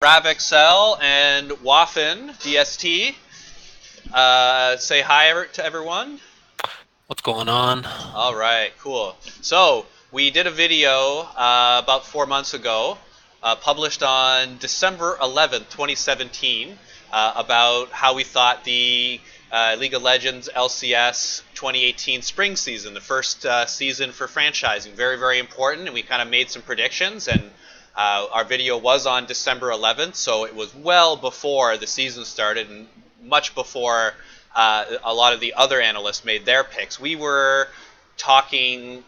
RavExel and Waffen DST. Say hi to everyone. What's going on? All right, cool. So we did a video about 4 months ago, published on December 11th, 2017, about how we thought the League of Legends LCS 2018 spring season, the first season for franchising, very, very important, and we kind of made some predictions. And our video was on December 11th, so it was well before the season started and much before a lot of the other analysts made their picks. We were talking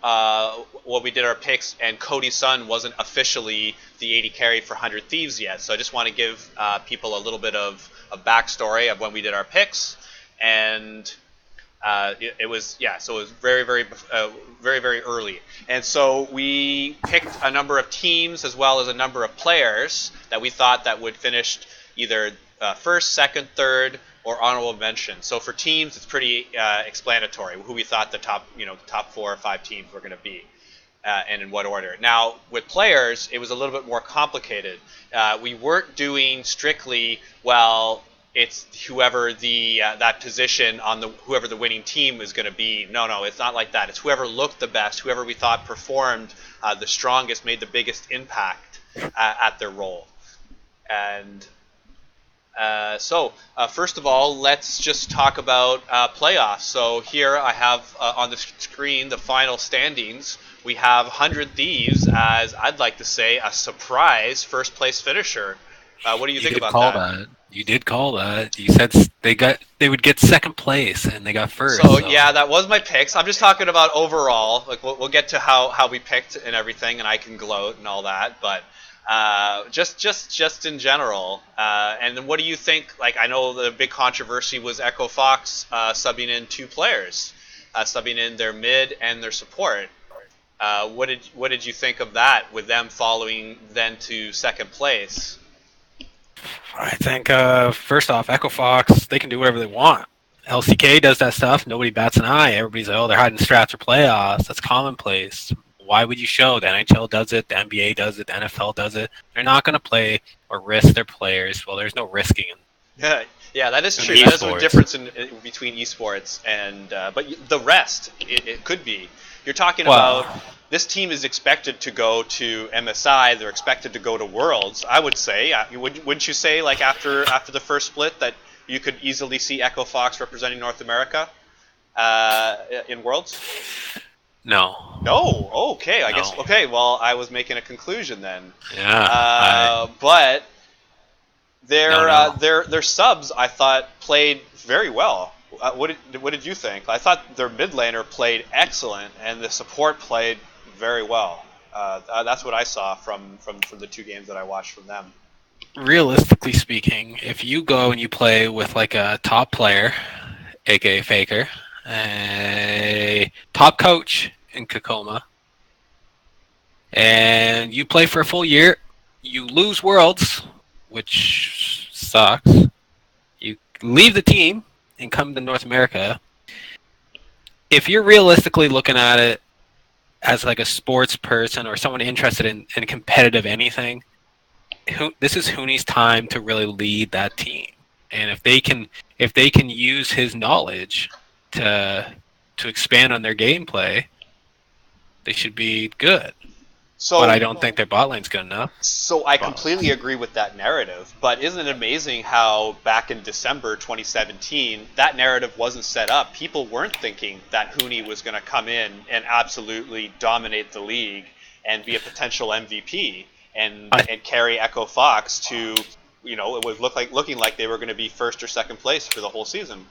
we did our picks, and Cody Sun wasn't officially the 80 carry for 100 Thieves yet. So I just want to give people a little bit of a backstory of when we did our picks, and it was very, very early. And so we picked a number of teams as well as a number of players that we thought that would finish either first, second, third, or honorable mention. So for teams, it's pretty explanatory who we thought the top 4 or 5 teams were going to be, and in what order. Now with players, it was a little bit more complicated. We weren't doing strictly it's whoever that position on whoever the winning team is going to be. No, it's not like that. It's whoever looked the best, whoever we thought performed the strongest, made the biggest impact at their role. And so first of all, let's just talk about playoffs. So here I have on the screen the final standings. We have 100 Thieves as, I'd like to say, a surprise first place finisher. What do you think about that? You did call that. You said they would get second place, and they got first. So yeah, that was my picks. I'm just talking about overall. Like we'll get to how we picked and everything, and I can gloat and all that, but just in general. And then what do you think? Like, I know the big controversy was Echo Fox subbing in 2 players, subbing in their mid and their support. What did you think of that, with them following then to second place? I think first off, Echo Fox, they can do whatever they want. LCK does that stuff. Nobody bats an eye. Everybody's like, oh, they're hiding strats for playoffs. That's commonplace. Why would you show? The NHL does it, the NBA does it, the NFL does it. They're not going to play or risk their players. Well, there's no risking. Yeah, that is true. That is a difference between esports and but the rest. It could be. You're talking about this team is expected to go to MSI. They're expected to go to Worlds. I would say, wouldn't you say, like after the first split, that you could easily see Echo Fox representing North America in Worlds? No. No. Okay. I guess. Okay. Well, I was making a conclusion then. Yeah. But their subs, I thought, played very well. What did you think? I thought their mid laner played excellent, and the support played very well. That's what I saw from the 2 games that I watched from them. Realistically speaking, if you go and you play with like a top player, aka Faker, a top coach in Kakoma, and you play for a full year, you lose Worlds, which sucks. You leave the team and come to North America. If you're realistically looking at it as like a sports person or someone interested in competitive anything, this is Hooney's time to really lead that team. And if they can use his knowledge to expand on their gameplay, they should be good. But I don't think their bot lane's good enough. So I completely agree with that narrative. But isn't it amazing how back in December 2017, that narrative wasn't set up? People weren't thinking that Hooney was going to come in and absolutely dominate the league and be a potential MVP and carry Echo Fox to, it was looking like they were going to be first or second place for the whole season.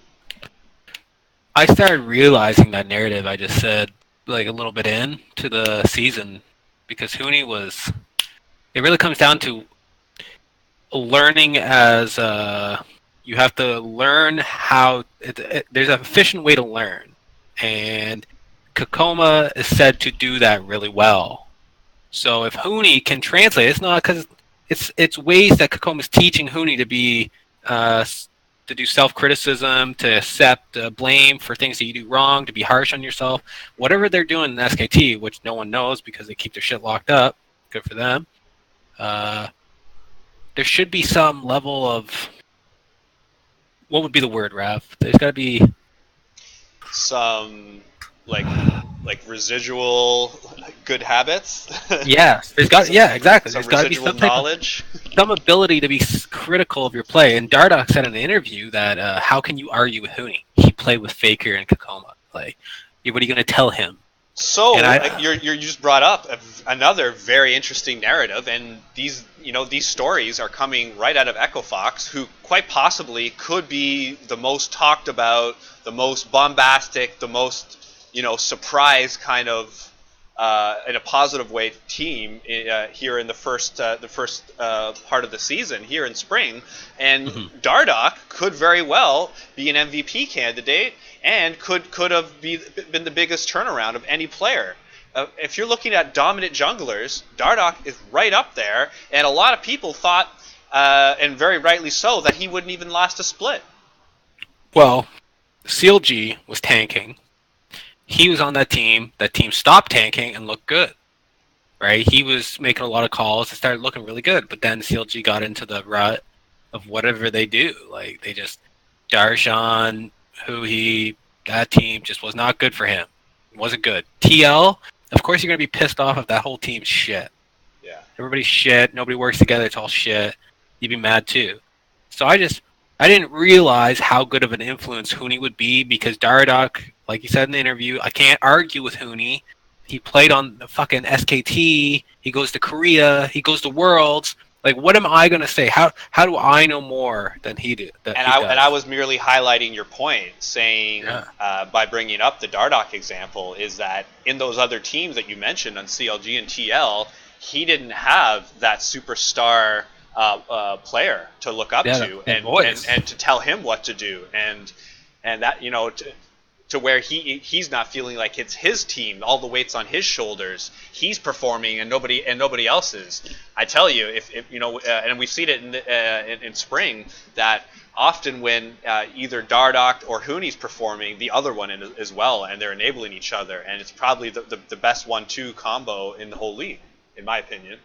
I started realizing that narrative I just said like a little bit into the season, because Hooney it really comes down to learning as you have to learn how, there's an efficient way to learn, and Kakoma is said to do that really well. So if Hooney can translate, it's not because it's ways that Kakoma is teaching Hooney to be to do self-criticism, to accept blame for things that you do wrong, to be harsh on yourself. Whatever they're doing in SKT, which no one knows because they keep their shit locked up, good for them, they're there should be some level of, what would be the word, Rav? There's got to be some like residual good habits. yes. Exactly. Some There's got to be residual some type of knowledge. some ability to be critical of your play. And Dardoch said in an interview that how can you argue with Huni? He played with Faker and Kakoma. Like, what are you going to tell him? So And you just brought up another very interesting narrative, and these stories are coming right out of Echo Fox, who quite possibly could be the most talked about, the most bombastic, the most surprise kind of in a positive way team here in the first part of the season here in spring, and Dardoch could very well be an MVP candidate and could have been the biggest turnaround of any player. If you're looking at dominant junglers, Dardoch is right up there, and a lot of people thought, and very rightly so, that he wouldn't even last a split. well, CLG was tanking. He was on that team. That team stopped tanking and looked good, right? He was making a lot of calls. It started looking really good. But then CLG got into the rut of whatever they do. Like, they just, Darshan, that team just was not good for him. It wasn't good. TL, of course you're going to be pissed off if that whole team's shit. Yeah. Everybody's shit. Nobody works together. It's all shit. You'd be mad too. So I didn't realize how good of an influence Huni would be, because Dardoch, like you said in the interview, I can't argue with Huni. He played on the fucking SKT. He goes to Korea. He goes to Worlds. Like, what am I going to say? How do I know more than he did? I was merely highlighting your point, saying by bringing up the Dardoch example, is that in those other teams that you mentioned on CLG and TL, he didn't have that superstar player to look up to and to tell him what to do, and that to where he's not feeling like it's his team, all the weight's on his shoulders. He's performing and nobody else is. I tell you, if and we've seen it in spring, that often when either Dardoch or Huni's performing, the other one as well, and they're enabling each other, and it's probably the best 1-2 combo in the whole league, in my opinion.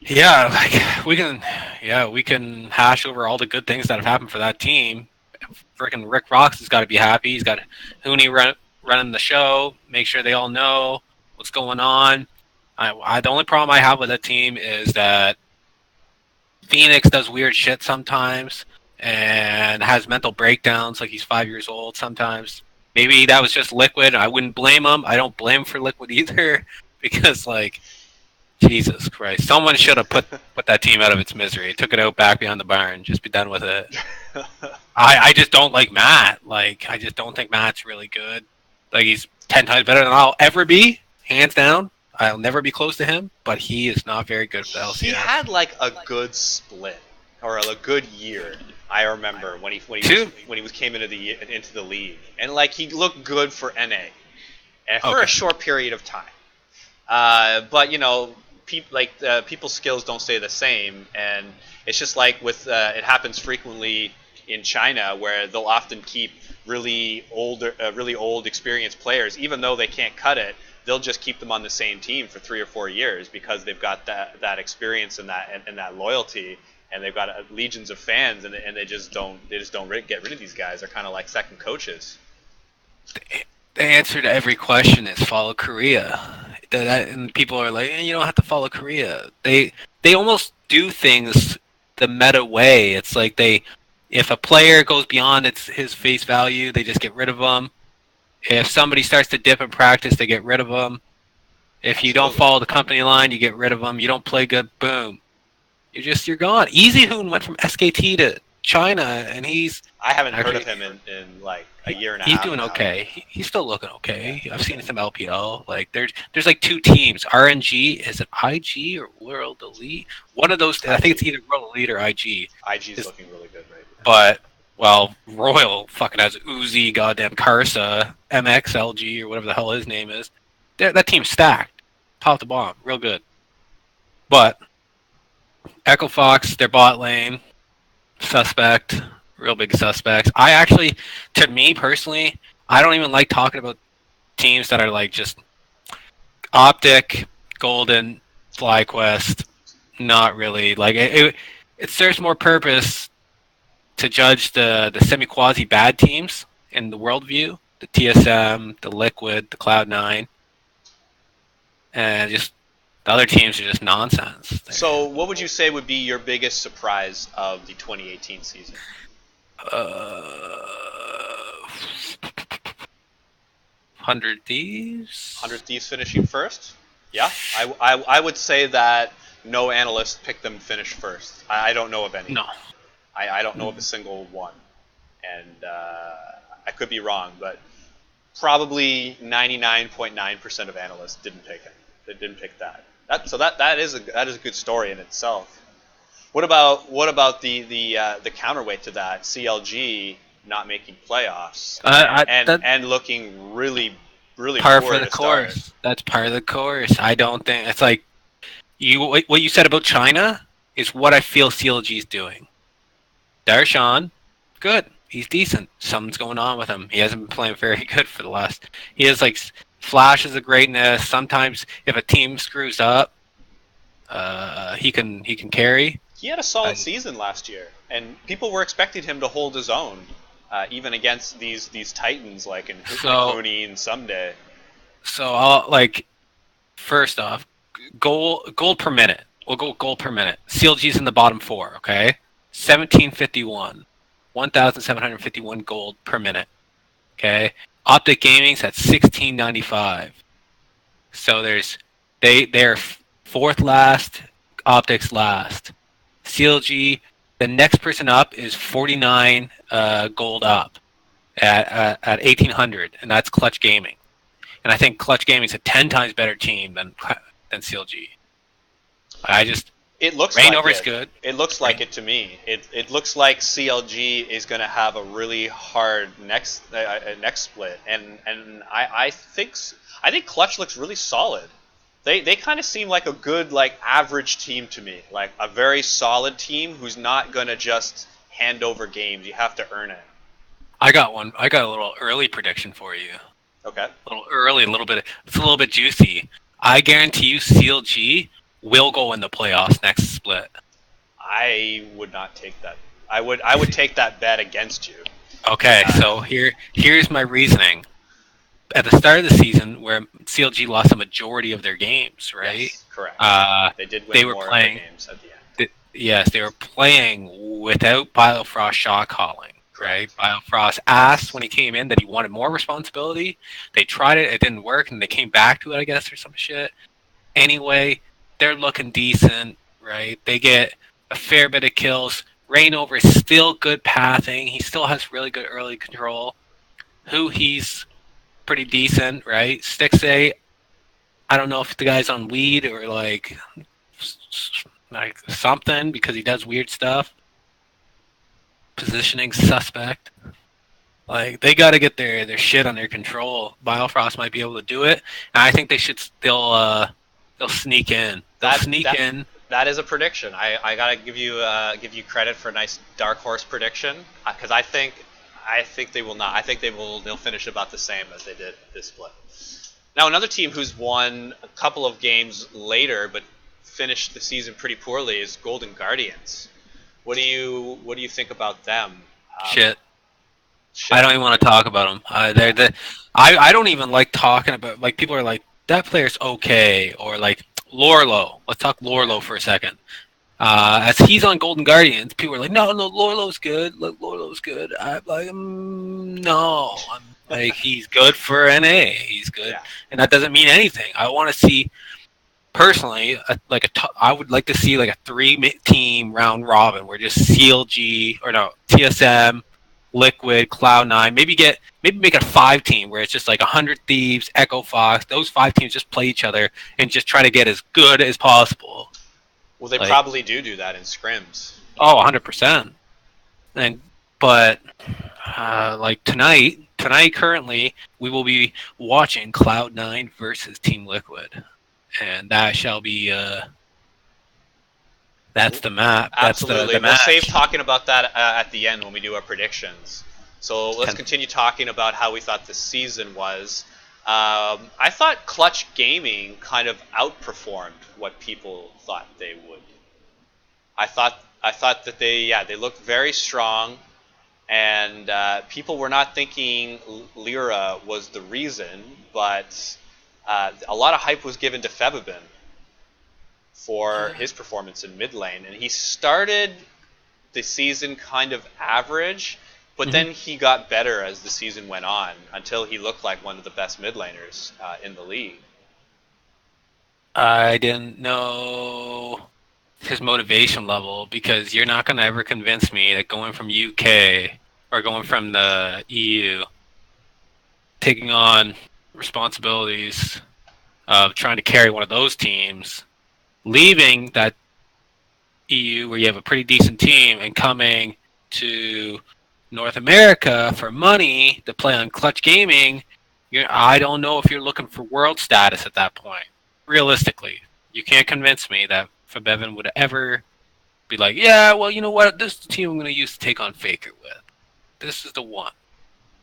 Yeah, like we can hash over all the good things that have happened for that team. Freaking Rick Rox has got to be happy. He's got Huni running the show, make sure they all know what's going on. The only problem I have with that team is that Phoenix does weird shit sometimes and has mental breakdowns like he's 5 years old sometimes. Maybe that was just Liquid. I wouldn't blame him. I don't blame him for Liquid either, because, like, Jesus Christ. Someone should have put that team out of its misery. Took it out back behind the barn. Just be done with it. I just don't like Matt. Like, I just don't think Matt's really good. Like, he's 10 times better than I'll ever be, hands down. I'll never be close to him, but he is not very good for the LCS. He had, like, a good split, or a good year. I remember when he came into the league, and, like, he looked good for NA, and for a short period of time. But people's skills don't stay the same, and it's just like with it happens frequently in China, where they'll often keep really old experienced players, even though they can't cut it. They'll just keep them on the same team for 3 or 4 years because they've got that experience and that loyalty, and they've got legions of fans, and they just don't get rid of these guys. They're kind of like second coaches. The answer to every question is follow Korea. And people are like, you don't have to follow Korea. They almost do things the meta way. It's like if a player goes beyond his face value, they just get rid of them. If somebody starts to dip in practice, they get rid of them. If you don't follow the company line, you get rid of them. You don't play good, boom. You're gone. Easy Hoon went from SKT to China, and I haven't heard of him in like a year and a half. He's doing okay. He's still looking okay. I've seen some LPL. Like there's like 2 teams. RNG, is it IG or World Elite? One of those. IG. I think it's either World Elite or IG. IG's looking really good right now. But Royal fucking has Uzi, goddamn Karsa, MXLG, or whatever the hell his name is. That team's stacked, top to bottom, real good. But Echo Fox, their bot lane, suspect, real big suspects. To me personally, I don't even like talking about teams that are like just Optic, Golden, FlyQuest. Not really. Like it serves more purpose to judge the semi-quasi bad teams in the worldview, the TSM, the Liquid, the Cloud9, and just the other teams are just nonsense. So, what would you say would be your biggest surprise of the 2018 season? 100 Thieves? 100 Thieves finishing first? Yeah, I would say that no analyst picked them to finish first. I don't know of any. No. I don't know of a single one. And I could be wrong, but probably 99.9% of analysts didn't pick it. They didn't pick that. That is a good story in itself. What about the counterweight to that? CLG not making playoffs and looking really par poor for the course. Start. That's part of the course. I don't think it's like what you said about China is what I feel CLG's doing. Darshan, good. He's decent. Something's going on with him. He hasn't been playing very good for the last. He has like flashes of greatness. Sometimes if a team screws up, he can carry. He had a solid season last year, and people were expecting him to hold his own, even against these titans like in Huni and Someday. So I'll first off, gold per minute. We'll go gold per minute. CLG's in the bottom 4. Okay, 1751. 1,751 gold per minute. Okay, Optic Gaming's at 1695. So they're 4th last, Optic's last. CLG, the next person up is 49 gold up at 1,800, and that's Clutch Gaming. And I think Clutch Gaming's a 10 times better team than CLG. It looks Rainover's good. It looks like it to me. It looks like CLG is going to have a really hard next split, and I think Clutch looks really solid. They kind of seem like a good average team to me, like a very solid team who's not going to just hand over games. You have to earn it. I got one. I got a little early prediction for you. Okay. A little early, it's a little bit juicy. I guarantee you CLG will go in the playoffs next split. I would not take that. I would take that bet against you. Okay, so here's my reasoning. At the start of the season, where CLG lost a majority of their games, right? Yes, correct. They did win more of their games at the end. Yes, they were playing without Biofrost shot calling, right? Biofrost asked when he came in that he wanted more responsibility. They tried it didn't work, and they came back to it, I guess, or some shit. Anyway, they're looking decent, right? They get a fair bit of kills. Rainover is still good pathing. He still has really good early control. He's pretty decent, right? Stixay, I don't know if the guy's on weed or like something because he does weird stuff. Positioning suspect. Like, they got to get their shit under control. Biofrost might be able to do it, and I think they should still they'll sneak in. In. That is a prediction. I gotta give you credit for a nice dark horse prediction, because I think they will not. I think they'll finish about the same as they did this split. Now, another team who's won a couple of games later but finished the season pretty poorly is Golden Guardians. What do you think about them? Shit. I don't even want to talk about them. I don't even like talking about, like, people are like, that player's okay, or like Lorlo. Let's talk Lorlo for a second. As he's on Golden Guardians, people are like, no, Lorlo's good. Look, Lorlo's good. I'm like, no. I'm like, he's good for NA. He's good, yeah. And that doesn't mean anything. I want to see, personally, I would like to see like a 3-team round robin where just TSM, Liquid, Cloud9, maybe make a 5-team where it's just like 100 Thieves, Echo Fox. Those 5 teams just play each other and just try to get as good as possible. Well, they probably do that in scrims. Oh, 100%. But tonight currently, we will be watching Cloud9 versus Team Liquid, and that shall be that's the map. Absolutely. That's the match. We'll save talking about that at the end when we do our predictions. So let's continue talking about how we thought the season was. I thought Clutch Gaming kind of outperformed what people thought they would. I thought I thought that they looked very strong, and people were not thinking Lyra was the reason, but a lot of hype was given to Febibin for his performance in mid lane, and he started the season kind of average, but then he got better as the season went on until he looked like one of the best mid laners in the league. I didn't know his motivation level, because you're not going to ever convince me that going from UK or going from the EU, taking on responsibilities of trying to carry one of those teams, leaving that EU where you have a pretty decent team and coming to North America for money to play on Clutch Gaming, I don't know if you're looking for world status at that point. Realistically, you can't convince me that Febevin would ever be like, yeah, well, you know what? This is the team I'm going to use to take on Faker with. This is the one.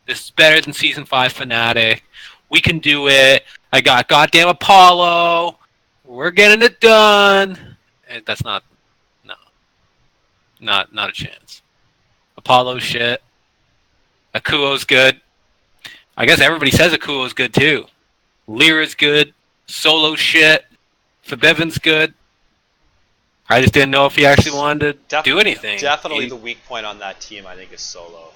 This is better than Season 5 Fnatic. We can do it. I got goddamn Apollo. We're getting it done. That's not a chance. Apollo's shit. Akuo's good. I guess everybody says Akuo's good too. Lyra's good. Solo shit. Febevin's good. I just didn't know if he actually wanted to do anything. Definitely the weak point on that team, I think, is Solo.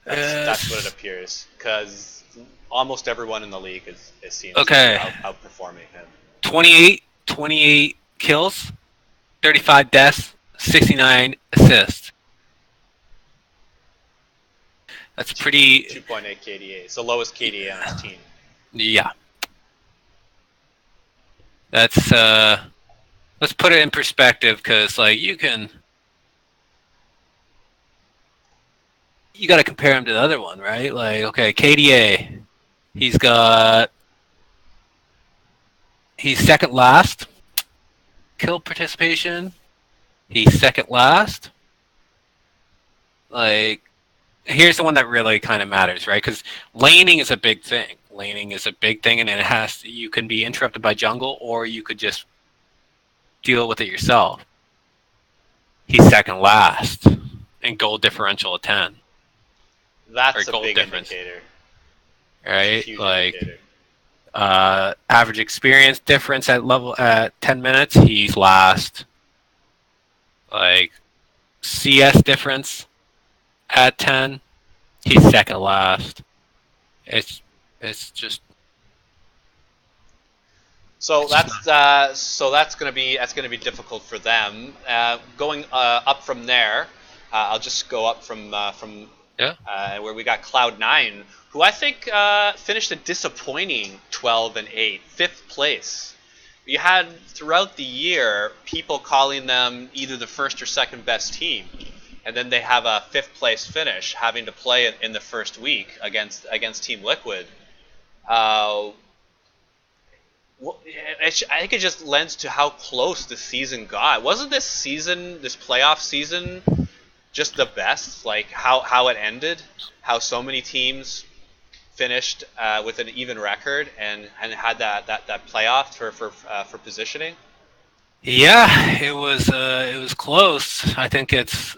That's what it appears, because almost everyone in the league seems to be outperforming him. 28 kills, 35 deaths, 69 assists. That's pretty... 2.8 KDA. It's the lowest KDA on his team. Yeah. That's... let's put it in perspective, because, like, you got to compare him to the other one, right? Like, okay, KDA, he's second last. Kill participation, he's second last. Like, here's the one that really kind of matters, right? Because laning is a big thing. And you can be interrupted by jungle, or you could just deal with it yourself. He's second last in gold differential of 10. That's a big indicator. Right? Like, indicator. Average experience difference at 10 minutes, he's last. Like, CS difference at 10, he's second last. It's just... So that's gonna be difficult for them. Going up from there, I'll just go up from where we got Cloud9, who I think finished a disappointing 12-8, 5th place. You had throughout the year people calling them either the first or second best team, and then they have a 5th place finish, having to play it in the first week against Team Liquid. I think it just lends to how close the season got. Wasn't this playoff season, just the best? Like how it ended, how so many teams finished with an even record and had that playoff for positioning. Yeah, it was close. I think it's.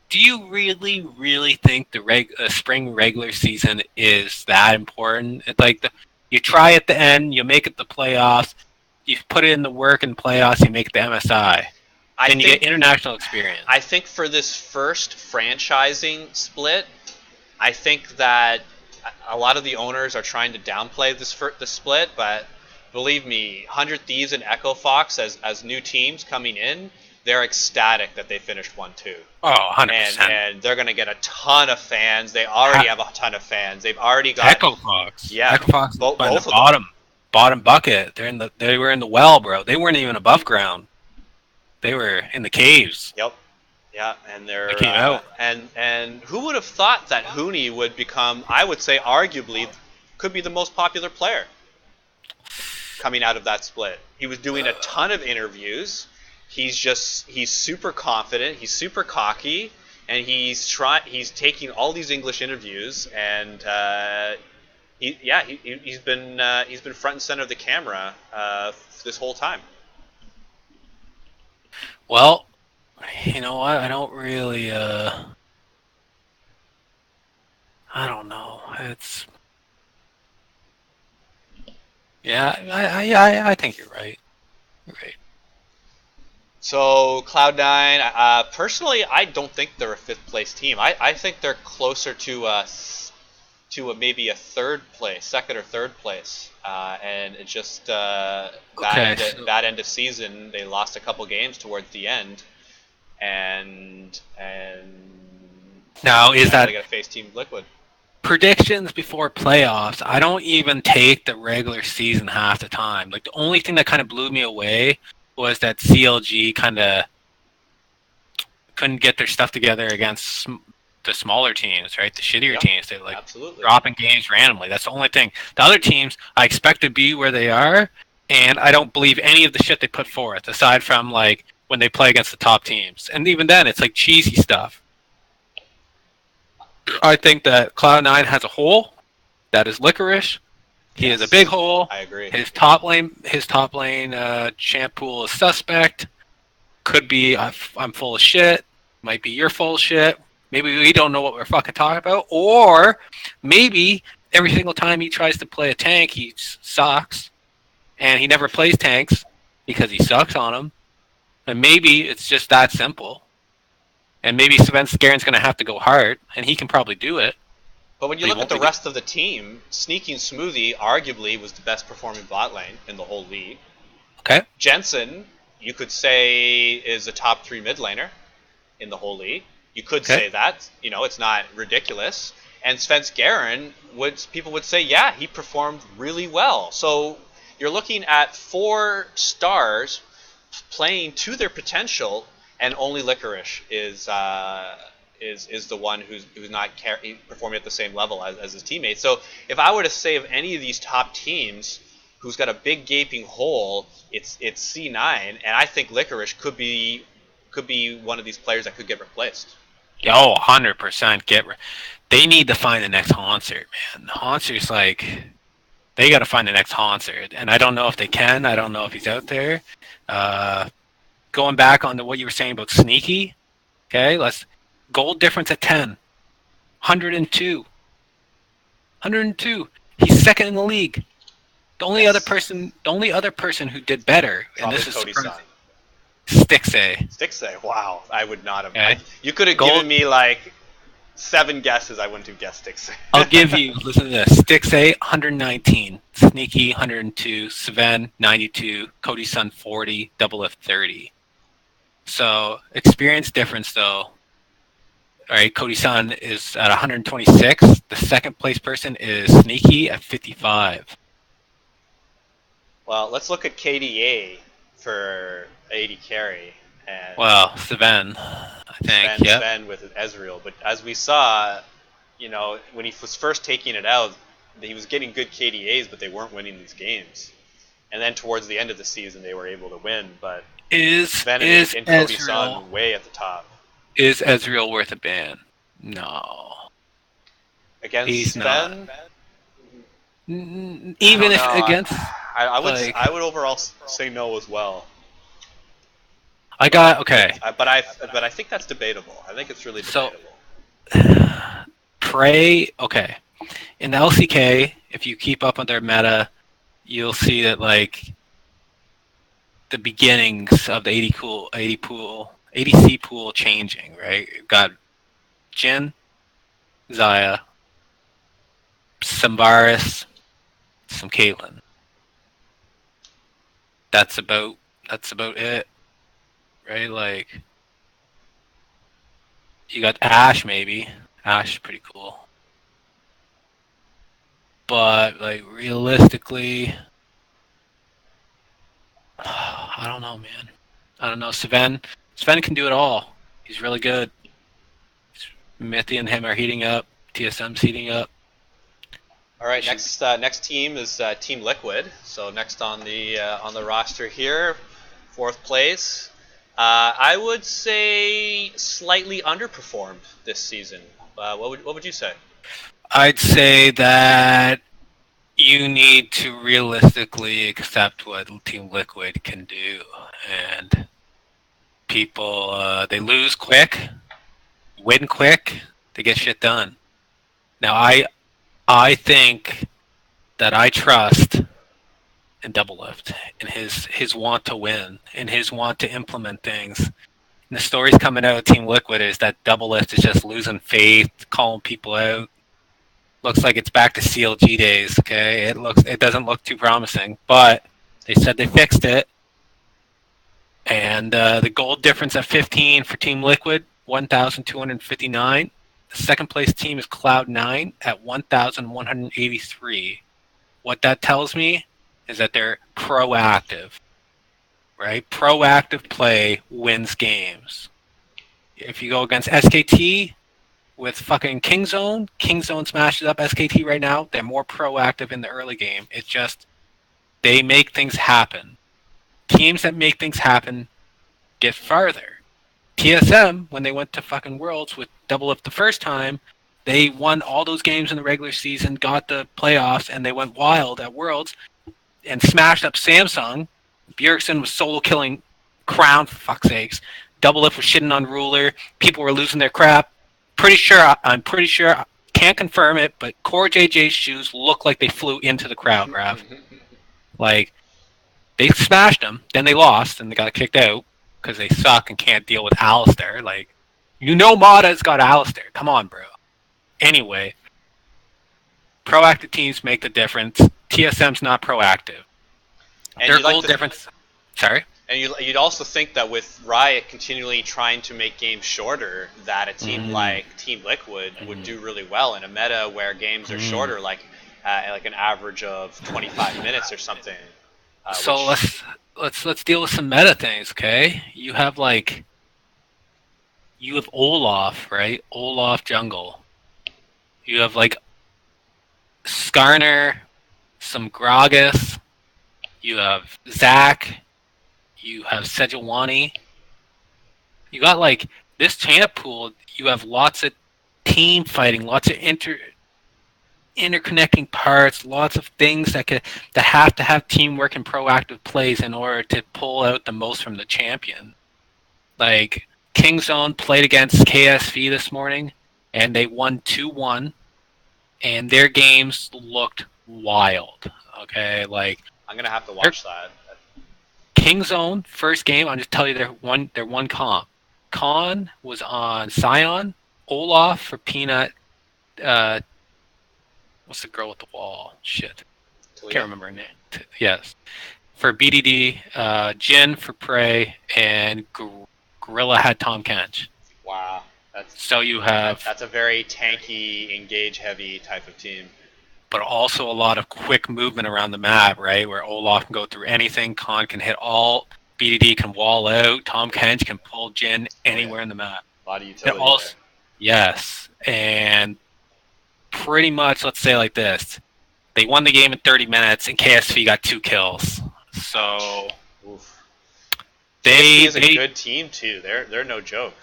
Do you really think the spring regular season is that important? It's like you try at the end, you make it the playoffs, you put it in the work in playoffs, you make the MSI. Then you get international experience. I think for this first franchising split, I think that a lot of the owners are trying to downplay the split, but believe me, 100 Thieves and Echo Fox as new teams coming in, they're ecstatic that they finished 1-2. Oh, 100%. And they're going to get a ton of fans. They already have a ton of fans. They've already got Echo Fox. Yeah, Echo Fox both in the bottom bucket. They were in the well, bro. They weren't even above ground. They were in the caves. Yep. Yeah, and they came out. And who would have thought that Huni would become, I would say, arguably, could be the most popular player coming out of that split. He was doing a ton of interviews. He's super confident. He's super cocky, and he's taking all these English interviews, and he's been front and center of the camera this whole time. Well, You know what? I don't really. I don't know. It's. Yeah, I think you're right. You're right. So Cloud9, personally, I don't think they're a fifth place team. I think they're closer to maybe a third place, second or third place. And it just Okay. So that end of season, they lost a couple games towards the end, and now, is now they that got to face Team Liquid. predictions before playoffs? I don't even take the regular season half the time. Like the only thing that kind of blew me away was that CLG kind of couldn't get their stuff together against the smaller teams, right? The shittier Yep, teams. They're like absolutely. dropping games randomly. That's the only thing. The other teams, I expect to be where they are, and I don't believe any of the shit they put forth, aside from like when they play against the top teams. And even then, it's like cheesy stuff. I think that Cloud9 has a hole that is licorice. He is a big Yes, hole. I agree. His top lane champ pool is suspect. Could be I'm full of shit. Might be you're full of shit. Maybe we don't know what we're fucking talking about. Or maybe every single time he tries to play a tank, he sucks. And he never plays tanks because he sucks on them. And maybe it's just that simple. And maybe Sven Skaren's going to have to go hard, and he can probably do it. But when you But he look at won't the be. rest of the team, Sneaky and Smoothie arguably was the best performing bot lane in the whole league. Okay. Jensen, you could say, is a top 3 mid laner in the whole league. You could Okay. say that. You know, it's not ridiculous. And Svensk Garen, people would say, yeah, he performed really well. So you're looking at 4 stars playing to their potential, and only Licorice is the one who's not performing at the same level as his teammates. So if I were to say of any of these top teams who's got a big gaping hole, it's C9, and I think Licorice could be one of these players that could get replaced. Yo, 100% they need to find the next Haunter, man. Haunter's like, they got to find the next Haunter. And I don't know if they can. I don't know if he's out there. Going back on to what you were saying about Sneaky, okay, let's gold difference at 10. 102. 102. He's second in the league. The only Yes. other person who did better, and Probably this is Cody Sun. Stixay. Stixay, wow. I would not have. Okay. You could have given me like 7 guesses. I wouldn't have guessed Stixay. I'll give you, listen to this. Stixay, 119. Sneaky, 102. Sven, 92. Cody Sun, 40. Double F, 30. So, experience difference, though. All right, Cody Sun is at 126. The second place person is Sneaky at 55. Well, let's look at KDA for 80 carry. And Well, Sven, I think, yeah. Sven with Ezreal. But as we saw, you know, when he was first taking it out, he was getting good KDAs, but they weren't winning these games. And then towards the end of the season, they were able to win. But Sven and Cody Sun way at the top. Is Ezreal worth a ban? No. Against He's Sven? Even if against, I would overall say no as well. okay. But I think that's debatable. I think it's really So- debatable. Prey, okay. In the LCK, if you keep up on their meta, you'll see that like the beginnings of the ADC pool changing, right? You've got Jhin, Xayah, some Varus, some Caitlyn. That's about it, right? Like you got Ashe, maybe. Ashe is pretty cool. But like realistically, I don't know, man. I don't know. Sven can do it all. He's really good. Mithy and him are heating up. TSM's heating up. All right, next team is Team Liquid. So next on the roster here, 4th place. I would say slightly underperformed this season. What would you say? I'd say that you need to realistically accept what Team Liquid can do, and people, they lose quick, win quick, they get shit done. Now, I think that I trust in Doublelift and his want to win and his want to implement things. And the stories coming out of Team Liquid is that Doublelift is just losing faith, calling people out. Looks like it's back to CLG days. Okay, it doesn't look too promising, but they said they fixed it. And the gold difference at 15 for Team Liquid, 1,259. The second place team is Cloud9 at 1,183. What that tells me is that they're proactive, right? Proactive play wins games. If you go against SKT with fucking Kingzone, Kingzone smashes up SKT right now. They're more proactive in the early game. It's just they make things happen. Teams that make things happen get farther. TSM, when they went to fucking Worlds with Doublelift the first time, they won all those games in the regular season, got the playoffs, and they went wild at Worlds and smashed up Samsung. Bjergsen was solo killing Crown, for fuck's sakes. Doublelift was shitting on Ruler. People were losing their crap. I'm pretty sure, can't confirm it, but Core JJ's shoes look like they flew into the crowd, Rav. Like, they smashed them, then they lost, and they got kicked out because they suck and can't deal with Alistair. Like, you know Mada's got Alistair. Come on, bro. Anyway, proactive teams make the difference. TSM's not proactive. And Their goal difference... Sorry? And you'd also think that with Riot continually trying to make games shorter, that a team like Team Liquid would do really well in a meta where games are shorter, like an average of 25 minutes or something. So let's deal with some meta things, okay? You have Olaf, right? Olaf jungle. You have Skarner, some Gragas. You have Zac. You have Sejuani. You got this champ pool. You have lots of team fighting, lots of interconnecting parts, lots of things that have to have teamwork and proactive plays in order to pull out the most from the champion. Like Kingzone played against KSV this morning, and they won 2-1, and their games looked wild. Okay, I'm gonna have to watch that. Kingzone first game. I'll just tell you their one comp. Khan was on Scion. Olaf for Peanut. What's the girl with the wall? Shit. Talia. Can't remember her name. Yes. For BDD, Jin for Prey, and Gorilla had Tom Kench. Wow. So you have... That's a very tanky, engage-heavy type of team. But also a lot of quick movement around the map, right? Where Olaf can go through anything, Khan can hit all, BDD can wall out, Tom Kench can pull Jin anywhere in the map. A lot of utility there. Yes. And pretty much, let's say like this. They won the game in 30 minutes, and KSV got 2 kills. So... Oof. They is a good team, too. They're no joke.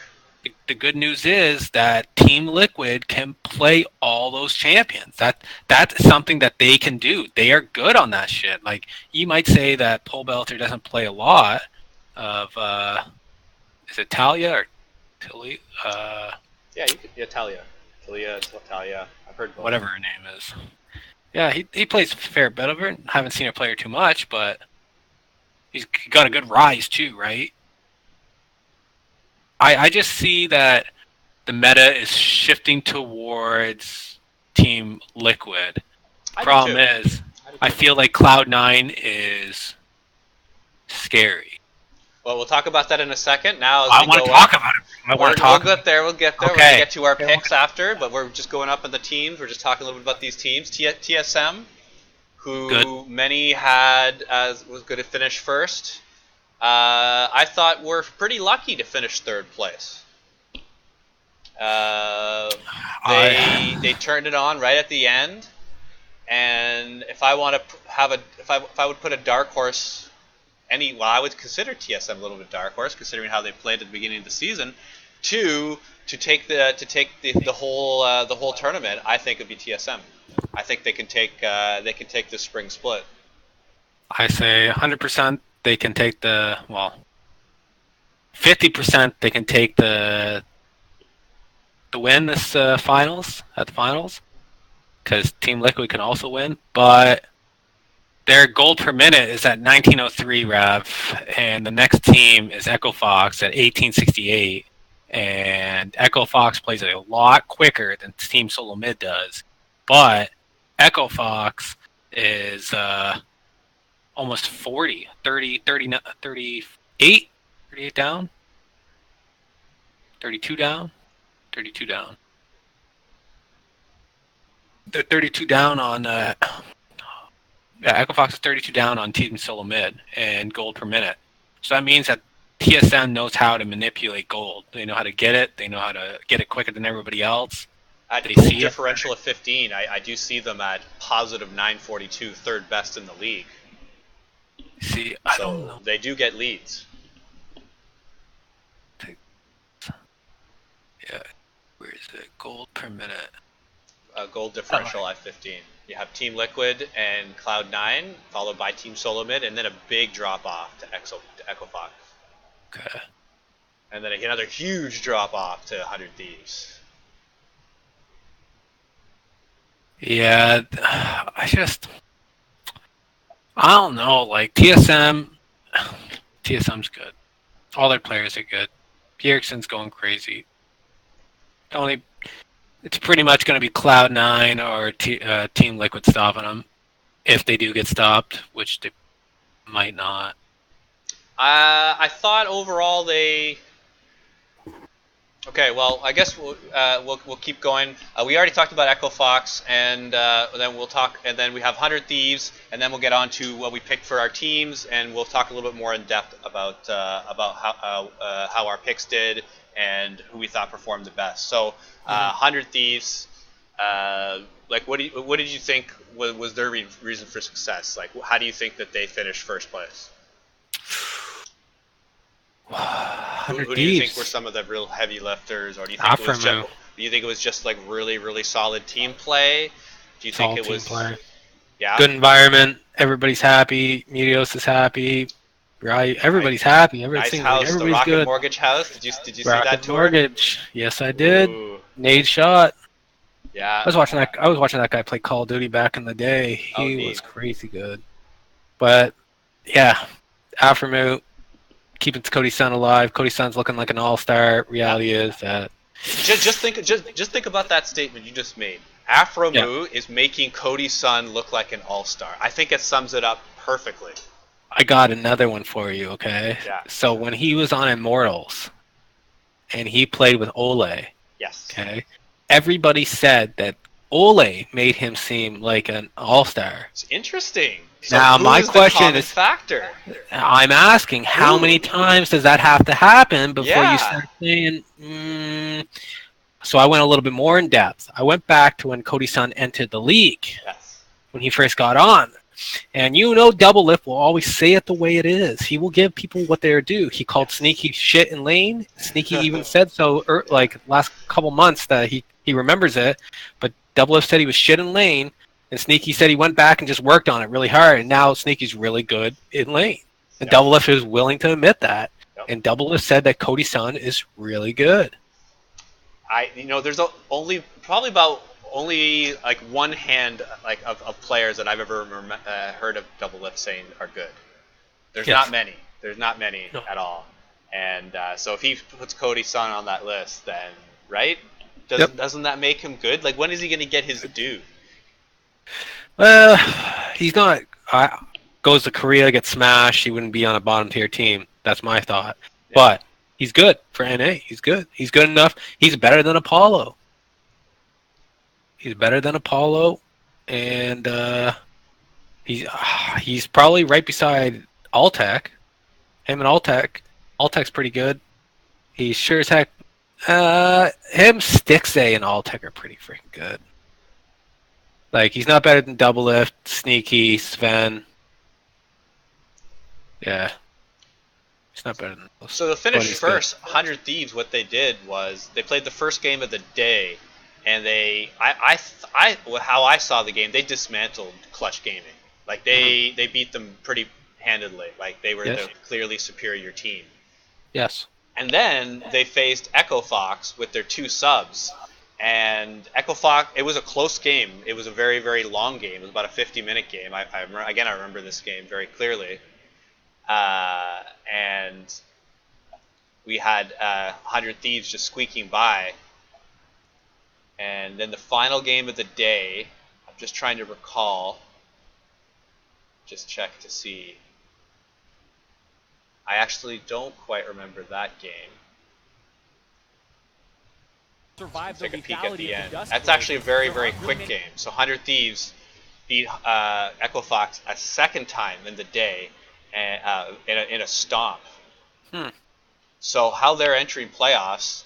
The good news is that Team Liquid can play all those champions. That's something that they can do. They are good on that shit. Like, you might say that Pole Belter doesn't play a lot of, is it Talia or Tilly? Talia. Talia. I've heard both. Whatever her name is. Yeah, he plays a fair bit of it. Haven't seen her play her too much, but he's got a good rise too, right? I just see that the meta is shifting towards Team Liquid. Problem is, I feel like Cloud9 is scary. Well, we'll talk about that in a second. Now, I want to talk about it. We'll get there. Okay. We're going to get to our picks after, but we're just going up in the teams. We're just talking a little bit about these teams. TSM, who many had was going to finish first. I thought we're pretty lucky to finish third place. They turned it on right at the end, and if I want to if I would put a dark horse, I would consider TSM a little bit dark horse considering how they played at the beginning of the season. To take the whole tournament, I think it'd be TSM. I think they can take the spring split. I say 100%. They can take 50% they can take the win this finals at the finals, because Team Liquid can also win, but their gold per minute is at 1903 Rev, and the next team is Echo Fox at 1868. And Echo Fox plays a lot quicker than Team Solo Mid does, but Echo Fox is almost 40, 30, 30, 38, 38 down, 32 down, 32 down. They're 32 down on Echo Fox is 32 down on Team Solo Mid and gold per minute. So that means that TSM knows how to manipulate gold. They know how to get it. They know how to get it quicker than everybody else. At They gold see it. differential of 15, I do see them at positive 942, third best in the league. See, I don't know. So they do get leads. Yeah, where is it? Gold per minute. Gold differential at 15. You have Team Liquid and Cloud9, followed by Team Solo Mid, and then a big drop off to Echo Fox. Okay. And then another huge drop off to 100 Thieves. Yeah, I don't know. Like TSM's good. All their players are good. Bjergsen's going crazy. It's pretty much going to be Cloud9 or Team Liquid stopping them, if they do get stopped, which they might not. I thought overall they. Okay, well, I guess we'll keep going. We already talked about Echo Fox, and then we'll talk, and then we have 100 Thieves, and then we'll get on to what we picked for our teams, and we'll talk a little bit more in depth about how our picks did and who we thought performed the best. So, 100 Thieves, like what did you think was their reason for success? Like, how do you think that they finished first place? Who do you think were some of the real heavy lifters, or do you think it was just like really, really solid team play? Do you think it was play. Yeah, good environment? Everybody's happy. Medios is happy. Right, everybody's happy. Nice house, like the Rocket good. Mortgage house. Did you see that tour? Mortgage. Yes, I did. Ooh. Nade shot. Yeah. I was watching that guy play Call of Duty back in the day. He was crazy good. But yeah, Afromoot keeping Cody Sun alive. Cody Sun's looking like an all-star. Reality is that. Just think about that statement you just made. Afromoot is making Cody Sun look like an all-star. I think it sums it up perfectly. I got another one for you, okay? Yeah. So when he was on Immortals, and he played with Ole. Yes. Okay. Everybody said that Ole made him seem like an all-star. It's interesting. So now my question is, factor? I'm asking, how many times does that have to happen before you start saying? So I went a little bit more in depth. I went back to when Cody Sun entered the league. Yes. When he first got on. And Double Lift will always say it the way it is. He will give people what they're due. He called Sneaky shit in lane. Sneaky even said so, like last couple months that he remembers it. But Double Lift said he was shit in lane, and Sneaky said he went back and just worked on it really hard. And now Sneaky's really good in lane. And Double Lift is willing to admit that. Yep. And Double Lift said that Cody Sun is really good. There's probably about like one hand of players that I've ever heard of Double Lift saying are good. There's not many. There's not many at all. And so if he puts Cody Sun on that list, then right? Doesn't that make him good? Like, when is he going to get his due? Well, he's not. Goes to Korea, gets smashed. He wouldn't be on a bottom tier team. That's my thought. Yeah. But he's good for NA. He's good. He's good enough. He's better than Apollo. He's better than Apollo, and he's probably right beside Alltech. Him and Alltech. Alltech's pretty good. He's sure as heck. Him, Stixay, and Alltech are pretty freaking good. Like, he's not better than Double Lift, Sneaky, Sven. Yeah. He's not better than those. So to finish first, 100 Thieves, what they did was they played the first game of the day. And how I saw the game, they dismantled Clutch Gaming. Like they beat them pretty handedly. Like they were the clearly superior team. Yes. And then they faced Echo Fox with their 2 subs. And Echo Fox, it was a close game. It was a very, very long game. It was about a 50-minute game. I remember this game very clearly. And we had 100 Thieves just squeaking by. And then the final game of the day, I'm just trying to recall, just check to see. I actually don't quite remember that game. Take a peek at the end. That's actually a very, very quick game. So 100 Thieves beat Echo Fox a second time in the day in a stomp. So how they're entering playoffs,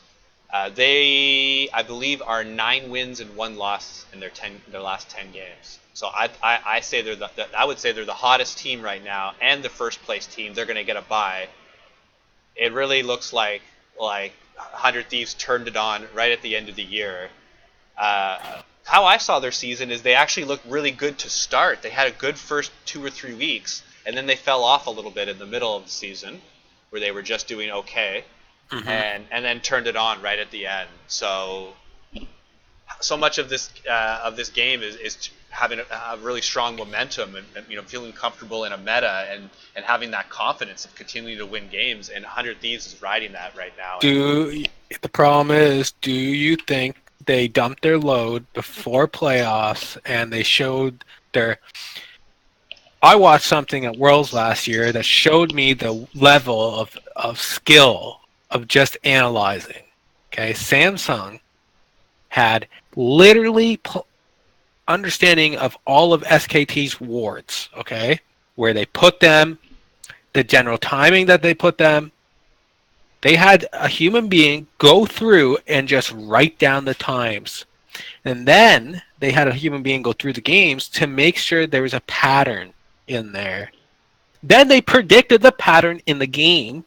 they, I believe, are 9 wins and 1 loss in their last 10 games. So I say I would say they're the hottest team right now and the first place team. They're going to get a bye. It really looks like 100 Thieves turned it on right at the end of the year. How I saw their season is they actually looked really good to start. They had a good first 2 or 3 weeks, and then they fell off a little bit in the middle of the season, where they were just doing okay, and then turned it on right at the end. So much of this game is having a really strong momentum and feeling comfortable in a meta and having that confidence of continuing to win games. And 100 Thieves is riding that right now. The problem is, do you think they dumped their load before playoffs and they showed their... I watched something at Worlds last year that showed me the level of skill of just analyzing. Okay, Samsung had literally understanding of all of SKT's wards, okay? Where they put them, the general timing that they put them. They had a human being go through and just write down the times. And then they had a human being go through the games to make sure there was a pattern in there. Then they predicted the pattern in the game,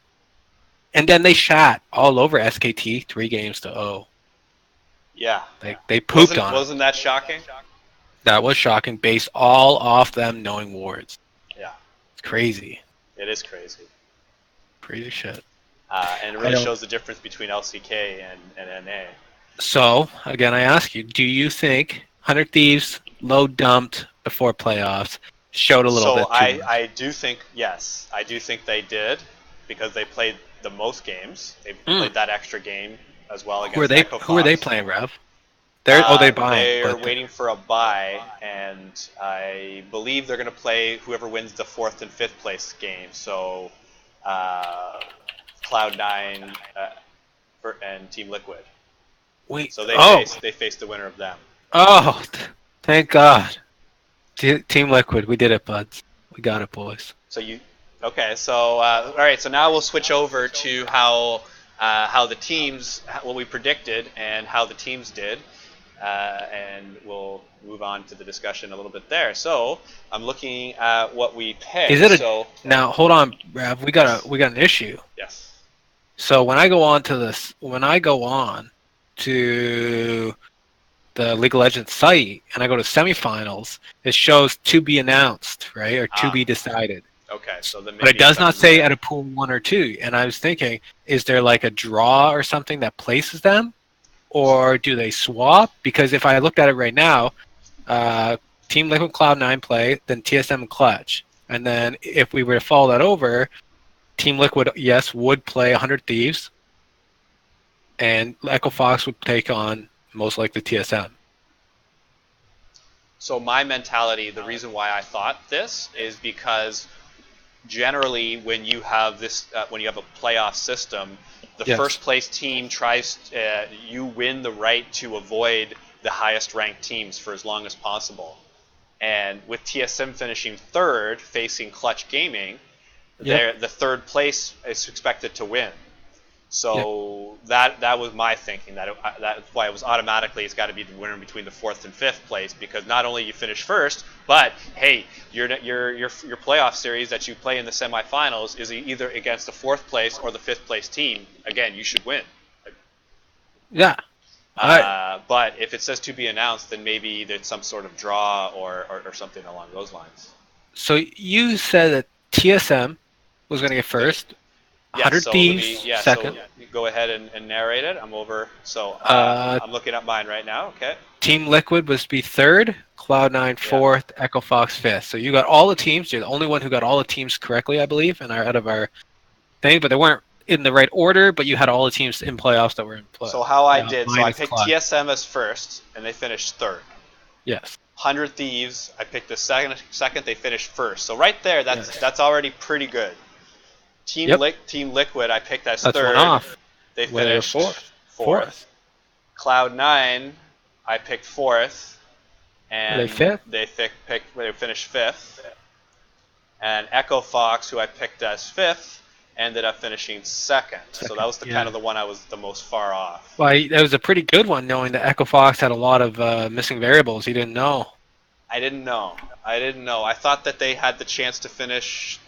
and then they shat all over SKT 3-0. Yeah. They pooped on it. Wasn't that shocking? That was shocking, based all off them knowing wards. Yeah. It's crazy. It is crazy. Crazy shit. And it really shows the difference between LCK and NA. So, again, I ask you, do you think 100 Thieves low dumped before playoffs showed a little bit too much? I do think, yes. I do think they did, because they played the most games. They played that extra game as well against Echo Fox. Who are they playing, Rev? They're buying. They're waiting for a bye, and I believe they're going to play whoever wins the 4th and 5th place game. So, Cloud9 and Team Liquid. Wait. So they face the winner of them. Oh, thank God. Team Liquid, we did it, buds. We got it, boys. Okay. So all right. So now we'll switch over to how the teams, what we predicted, and how the teams did. And we'll move on to the discussion a little bit there. So I'm looking at what we picked. Now hold on, Rav. We got an issue. Yes. So when I go on to the League of Legends site and I go to semifinals, it shows to be announced, right, or to be decided. Okay. So then. But it does not say at a pool 1 or 2. And I was thinking, is there like a draw or something that places them? Or do they swap? Because if I looked at it right now, Team Liquid Cloud9 play, then TSM and Clutch. And then if we were to follow that over, Team Liquid, yes, would play 100 Thieves. And Echo Fox would take on most likely TSM. So my mentality, the reason why I thought this is because generally when you have this, when you have a playoff system, the first place team tries, you win the right to avoid the highest ranked teams for as long as possible. And with TSM finishing 3rd, facing Clutch Gaming, the 3rd place is expected to win. So that was my thinking. That's why it was automatically it's got to be the winner between the 4th and 5th place, because not only you finish first, but hey, your playoff series that you play in the semifinals is either against the 4th place or the 5th place team. Again, you should win. Yeah. But if it says to be announced, then maybe there's some sort of draw or something along those lines. So you said that TSM was going to get first. Yes, 100 so let me, Thieves, yeah, second. so you go ahead and narrate it. I'm over, so Uh, I'm looking at mine right now, okay? Team Liquid was to be third, Cloud9 Yeah. fourth, Echo Fox fifth. So you got all the teams. You're the only one who got all the teams correctly, I believe, and are out of our thing. But they weren't in the right order. But you had all the teams in playoffs that were in play. So how I did, so I Minus picked Cloud. TSM as first, and they finished third. Yes. 100 Thieves, I picked the second, they finished first. So right there, Yes. that's already pretty good. Team Yep. Team Liquid, I picked as That's one third. off. They Where they were finished fourth. fourth. Cloud9, I picked fourth, Were they and fifth? they finished fifth. And Echo Fox, who I picked as fifth, ended up finishing second. So that was the kind of the one I was the most far off. Well, that was a pretty good one, knowing that Echo Fox had a lot of missing variables. He didn't know. I didn't know. I thought that they had the chance to finish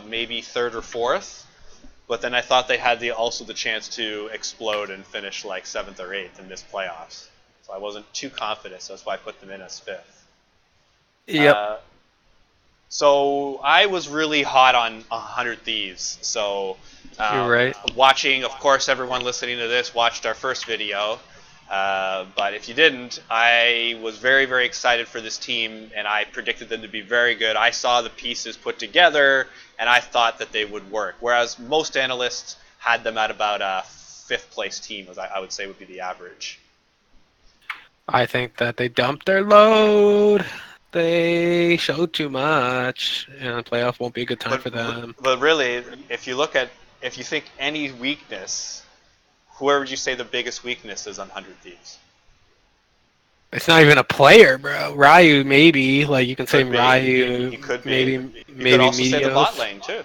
maybe third or fourth, but then I thought they had also the chance to explode and finish like seventh or eighth in this playoffs. So I wasn't too confident, so that's why I put them in as fifth. Yep. So I was really hot on 100 Thieves. So You're right. watching, of course, everyone listening to this watched our first video. But if you didn't, I was very, very excited for this team, and I predicted them to be very good. I saw the pieces put together, and I thought that they would work. Whereas most analysts had them at about a fifth place team, as I would say would be the average. I think that they dumped their load. They showed too much, and the playoff won't be a good time for them. But really, if you think any weakness, where would you say the biggest weakness is on 100 Thieves? It's not even a player, bro. Ryu, maybe. Like, you can say Could be. Ryu. You could be. Maybe, You maybe could also say the Meteos. bot lane too.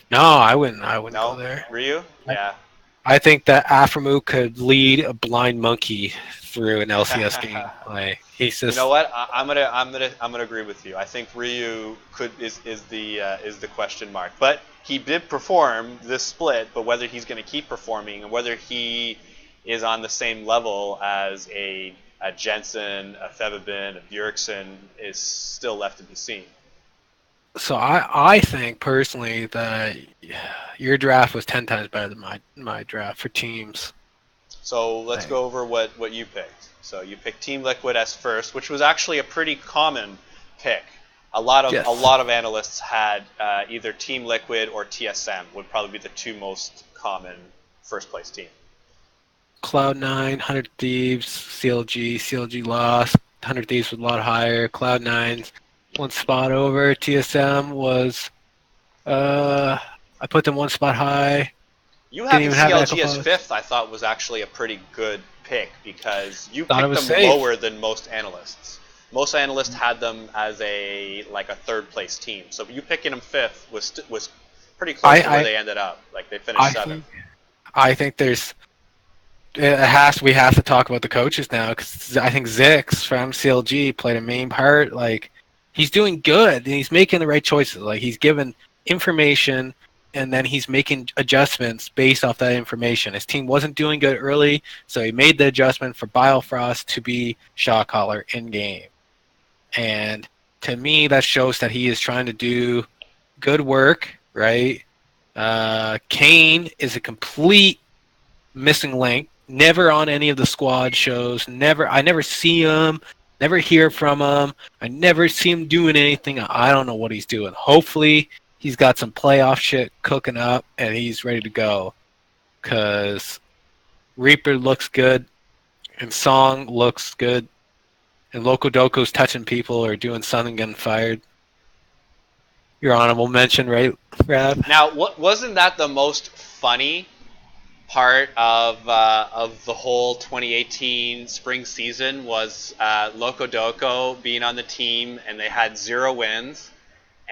No, I wouldn't go No, there. Ryu. Yeah. I think that Aphromu could lead a blind monkey through an LCS game. Like, he's just. You know what? I'm gonna agree with you. I think Ryu is the question mark. But he did perform this split. But whether he's going to keep performing and whether he is on the same level as a Jensen, a Fevabin, a Bjergsen is still left to be seen. So I think personally that your draft was 10 times better than my draft for teams. So let's go over what you picked. So you picked Team Liquid as first, which was actually a pretty common pick. A lot of analysts had either Team Liquid or TSM would probably be the two most common first place team. Cloud9, 100 Thieves, CLG lost. 100 Thieves was a lot higher. Cloud9's one spot over. TSM was, I put them one spot high. You having CLG as fifth, I thought was actually a pretty good pick because you picked them lower than most analysts. Most analysts had them as a third place team. So you picking them fifth was pretty close to where they ended up. Like they finished seventh. I think we have to talk about the coaches now because I think Zix from CLG played a main part. Like, he's doing good and he's making the right choices. Like, he's given information and then he's making adjustments based off that information. His team wasn't doing good early, so he made the adjustment for Biofrost to be shot caller in game. And to me, that shows that he is trying to do good work, right? Kane is a complete missing link. Never on any of the squad shows. I never see him. Never hear from him. I never see him doing anything. I don't know what he's doing. Hopefully, he's got some playoff shit cooking up and he's ready to go. Because Reaper looks good and Song looks good. And Loco Doco's touching people or doing something, getting fired. Your honorable mention, right, Rav? Now, wasn't that the most funny part of the whole 2018 spring season was Loco Doco being on the team and they had 0 wins,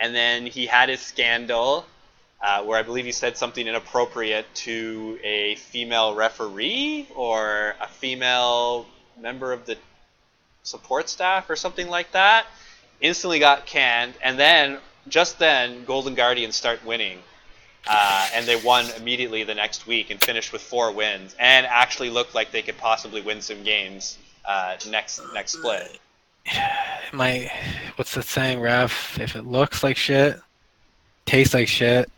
and then he had his scandal where I believe he said something inappropriate to a female referee or a female member of the support staff or something like that. Instantly got canned, and then Golden Guardians start winning. And they won immediately the next week and finished with 4 wins and actually looked like they could possibly win some games next split. What's the saying, Rav? If it looks like shit, tastes like shit,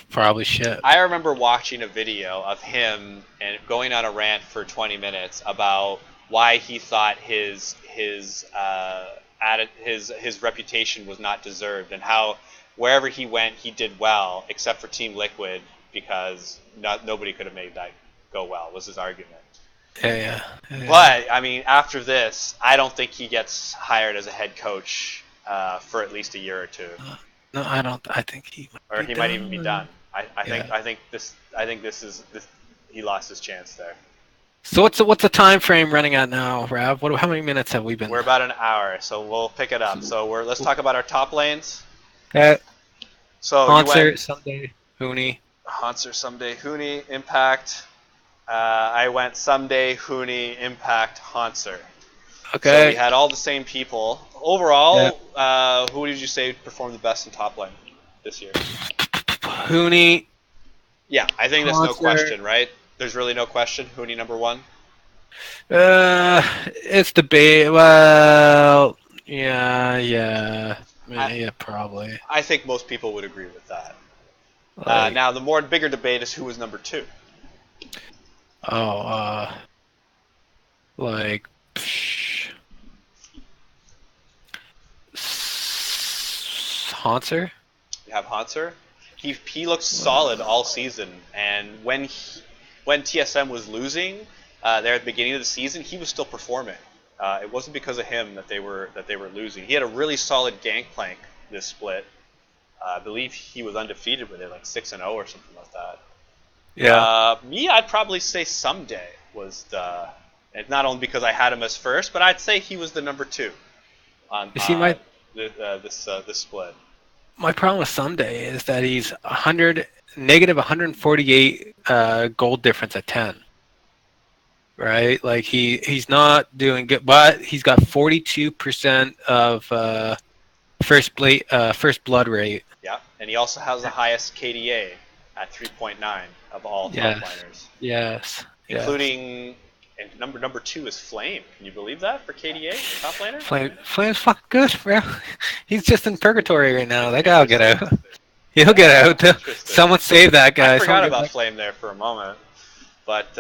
Probably shit. I remember watching a video of him and going on a rant for 20 minutes about why he thought his reputation was not deserved, and how wherever he went he did well except for Team Liquid because nobody could have made that go well, was his argument. Yeah. But I mean, after this, I don't think he gets hired as a head coach for at least a year or two. No, I don't. I think he might even be done. I think he lost his chance there. So what's the time frame running at now, Rav? How many minutes have we been? We're about an hour, so we'll pick it up. So let's talk about our top lanes. Okay. So Hanser, Someday, Huni. Hanser, Someday, Huni, Impact. I went Someday, Huni, Impact, Hanser. Okay. So we had all the same people. Overall, who did you say performed the best in top lane this year? Huni. Yeah, I think there's no question, right? There's really no question. Huni number one. It's debate. Well, yeah, probably. I think most people would agree with that. Like, now, the bigger debate is who was number two. Like Hanser. You have Hanser. He looked solid all season, and when TSM was losing there at the beginning of the season, he was still performing. It wasn't because of him that they were losing. He had a really solid Gangplank this split. I believe he was undefeated with it, like 6-0 or something like that. Yeah. Me, I'd probably say Someday was and not only because I had him as first, but I'd say he was the number two on this split. My problem with Someday is that he's negative 148 gold difference at 10. Right? Like he's not doing good, but he's got 42% of first blood rate. Yeah, and he also has the highest KDA at 3.9 of all top liners. Yes. Including and number two is Flame. Can you believe that for KDA top laner? Flame's fucking good, bro. He's just in purgatory right now. That guy will get out. He'll get out. Someone save that guy. I forgot about Flame there for a moment. But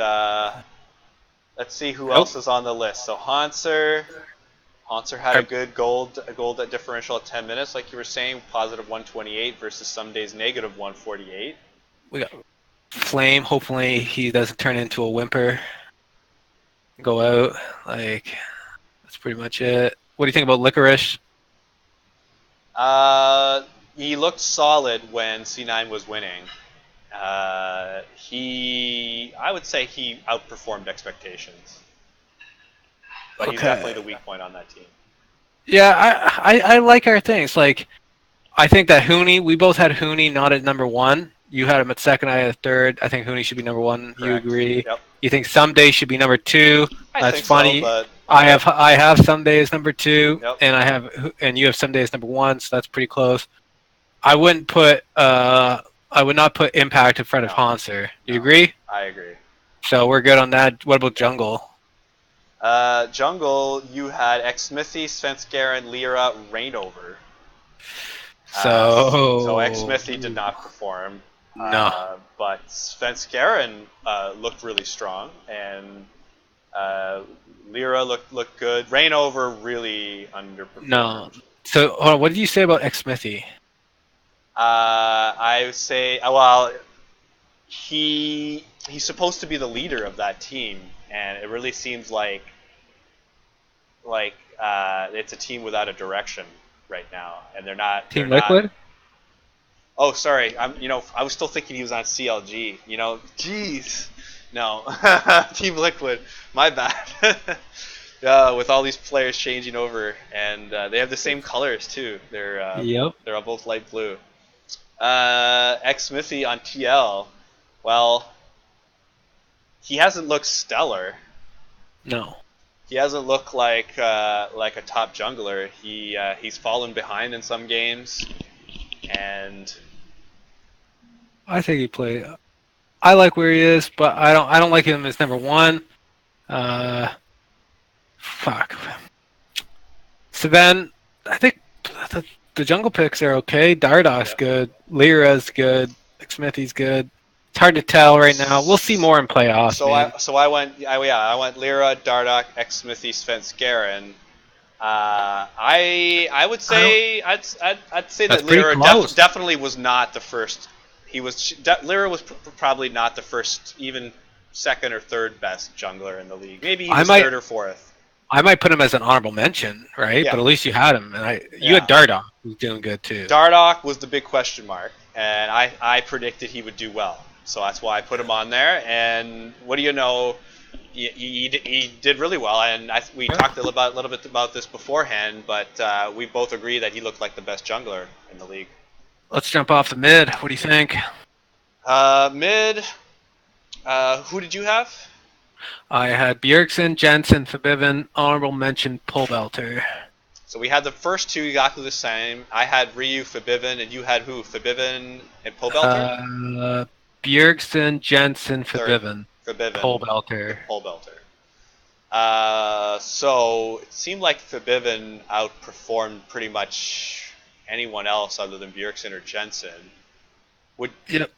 let's see who else is on the list. So Hanser had a good gold differential at 10 minutes, like you were saying, positive 128 versus Someday's negative 148. We got Flame. Hopefully he doesn't turn into a whimper. Go out. Like, that's pretty much it. What do you think about Licorice? He looked solid when C9 was winning. I would say he outperformed expectations. But he's definitely the weak point on that team. Yeah, I like our things. Like, I think that Huni, we both had Huni not at number one. You had him at second, I had third. I think Huni should be number one. Correct. You agree? Yep. You think Someday should be number two? That's funny. So, but I have Someday as number two, yep. and you have Someday as number one, so that's pretty close. I would not put Impact in front of Hanser. Do you agree? I agree. So we're good on that. What about Jungle? Jungle, you had Xsmithy, Svenskeren, Lyra, Rainover. So Xsmithy did not perform. No. But Svenskeren looked really strong, and Lyra looked good. Rainover really underperformed. No. So hold on, what did you say about Xsmithy? I would say, well, he's supposed to be the leader of that team, and it really seems like it's a team without a direction right now, and they're not. Team Liquid? Oh, sorry. I was still thinking he was on CLG. Jeez. No, Team Liquid. My bad. With all these players changing over, and they have the same colors too. They're all both light blue. Xsmithy on TL. Well, he hasn't looked stellar. No. He hasn't looked like a top jungler. He's fallen behind in some games, and I think he played. I like where he is, but I don't like him as number one. Fuck. So then, I think the jungle picks are okay. Dardoch's good. Lyra's good. Smithy's good. It's hard to tell right now. We'll see more in playoffs, So man. I went Lyra, Dardoch, X Smithy, Svens, Garen. I would say I'd say That's that pretty Lyra close. definitely was not the first. Lyra was probably not the first, even second or third best jungler in the league. Maybe he I was might third or fourth. I might put him as an honorable mention, right? Yeah, But at least you had him, and you yeah. had Dardoch, who's doing good too. Dardoch was the big question mark, and I predicted he would do well, so that's why I put him on there. And what do you know? He did really well, and we talked a little bit about this beforehand, but we both agree that he looked like the best jungler in the league. Let's jump off the mid. What do you think? Mid, who did you have? I had Bjergsen, Jensen, Forbidden, honorable mention, Pullbelter. So we had the first two exactly the same. I had Ryu, Forbidden, and you had who? Forbidden and Pullbelter? Bjergsen, Jensen, Forbidden, Forbidden, Pullbelter. Pullbelter. So it seemed like Forbidden outperformed pretty much anyone else other than Bjergsen or Jensen. Yep.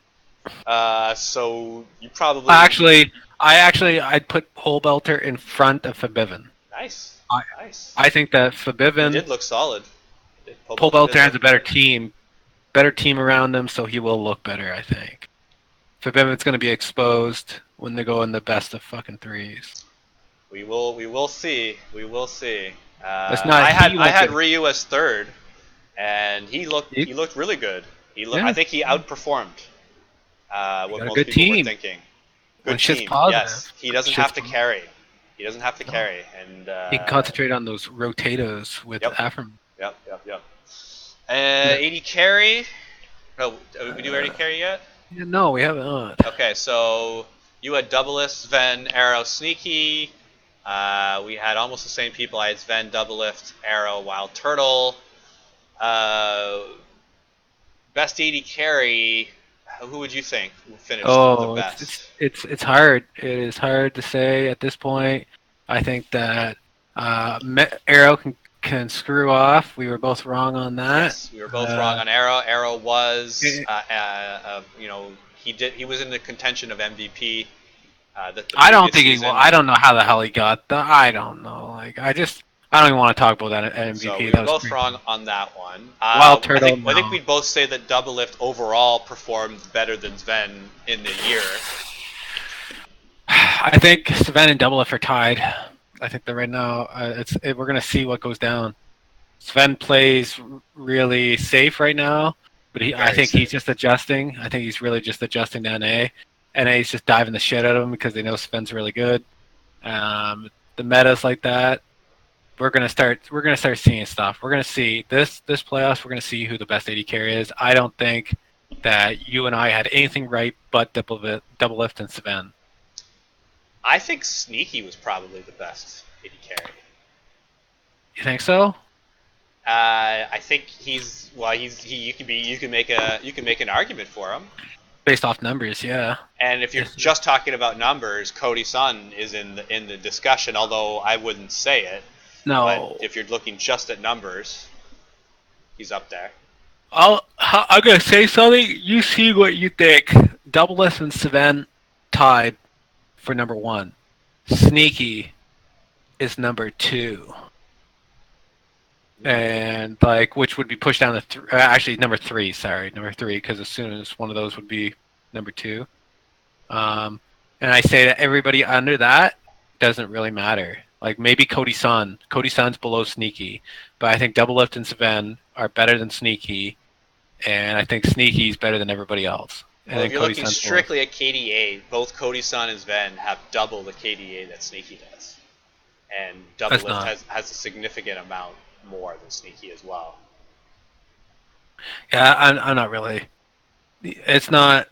So you probably I'd put Pullbelter in front of Forbidden. Nice. Nice. I think that Forbidden did look solid. Pullbelter has a better team around them, so he will look better. I think Forbidden's going to be exposed when they go in the best of fucking threes. We will see. We will see. I had Ryu as third, and he looked really good. I think he outperformed what most people were thinking. Good team. Yes, he doesn't have to carry. He doesn't have to carry, and he can concentrate on those rotatos with Affirm. Yep. 80 carry. No, did we do 80 carry yet? Yeah, no, we haven't. Okay, so you had Doublelift, Sven, Arrow, Sneaky. We had almost the same people. I had Sven, Doublelift, Arrow, Wild Turtle. Best 80 carry. Who would you think finished the best? It's hard. It is hard to say at this point. I think that Arrow can screw off. We were both wrong on that. Yes, we were both wrong on Arrow. Arrow was, he was in the contention of MVP. I don't think he will. I don't know how the hell he got that. I don't know. I don't even want to talk about that MVP. So we were both wrong on that one. Wild Turtle. I think we'd both say that Doublelift overall performed better than Sven in the year. I think Sven and Doublelift are tied. I think that right now we're gonna see what goes down. Sven plays really safe right now, but I think he's just adjusting. I think he's really just adjusting to NA. NA's just diving the shit out of him because they know Sven's really good. The meta's like that. We're gonna start seeing stuff. We're gonna see this playoffs. We're gonna see who the best AD carry is. I don't think that you and I had anything right but Doublelift and Sven. I think Sneaky was probably the best AD carry. You think so? I think you can make an argument for him based off numbers, yeah. And if you're just talking about numbers, Cody Sun is in the discussion, although I wouldn't say it. No. But if you're looking just at numbers, he's up there. I'm gonna say something. You see what you think. Doublelift and Sven tied for number 1. Sneaky is number 2. And which would be pushed down to actually number 3. Sorry, number 3, because as soon as one of those would be number 2. And I say that everybody under that doesn't really matter. Maybe Cody Sun. Cody Sun's below Sneaky, but I think Doublelift and Sven are better than Sneaky, and I think Sneaky's better than everybody else. Well, if you're looking strictly at KDA, both Cody Sun and Sven have double the KDA that Sneaky does, and Doublelift has a significant amount more than Sneaky as well. Yeah, I'm not really. It's not.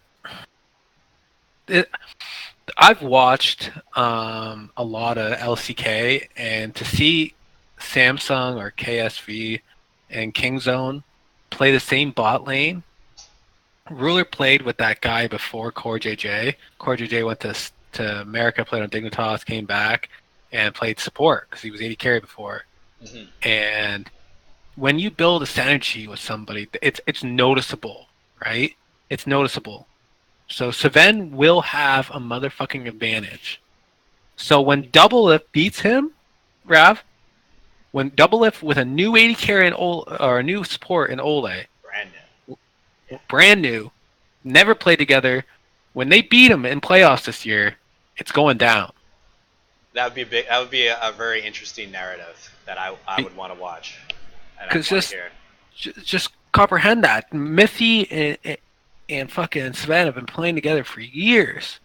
I've watched a lot of LCK, and to see Samsung or KSV and Kingzone play the same bot lane. Ruler played with that guy before Core JJ. Core JJ went to America, played on Dignitas, came back, and played support because he was 80 carry before. Mm-hmm. And when you build a synergy with somebody, it's noticeable, right? it's noticeable. So Sven will have a motherfucking advantage. So when Doublelift beats him, Rav, when Doublelift with a new AD carry or a new support in Ole, Brand new. Yeah. brand new, never played together, when they beat him in playoffs this year, it's going down. That would be big. That would be a very interesting narrative that I would want to watch, and I'd want to hear. Just comprehend that Mithy and fucking Sven have been playing together for years.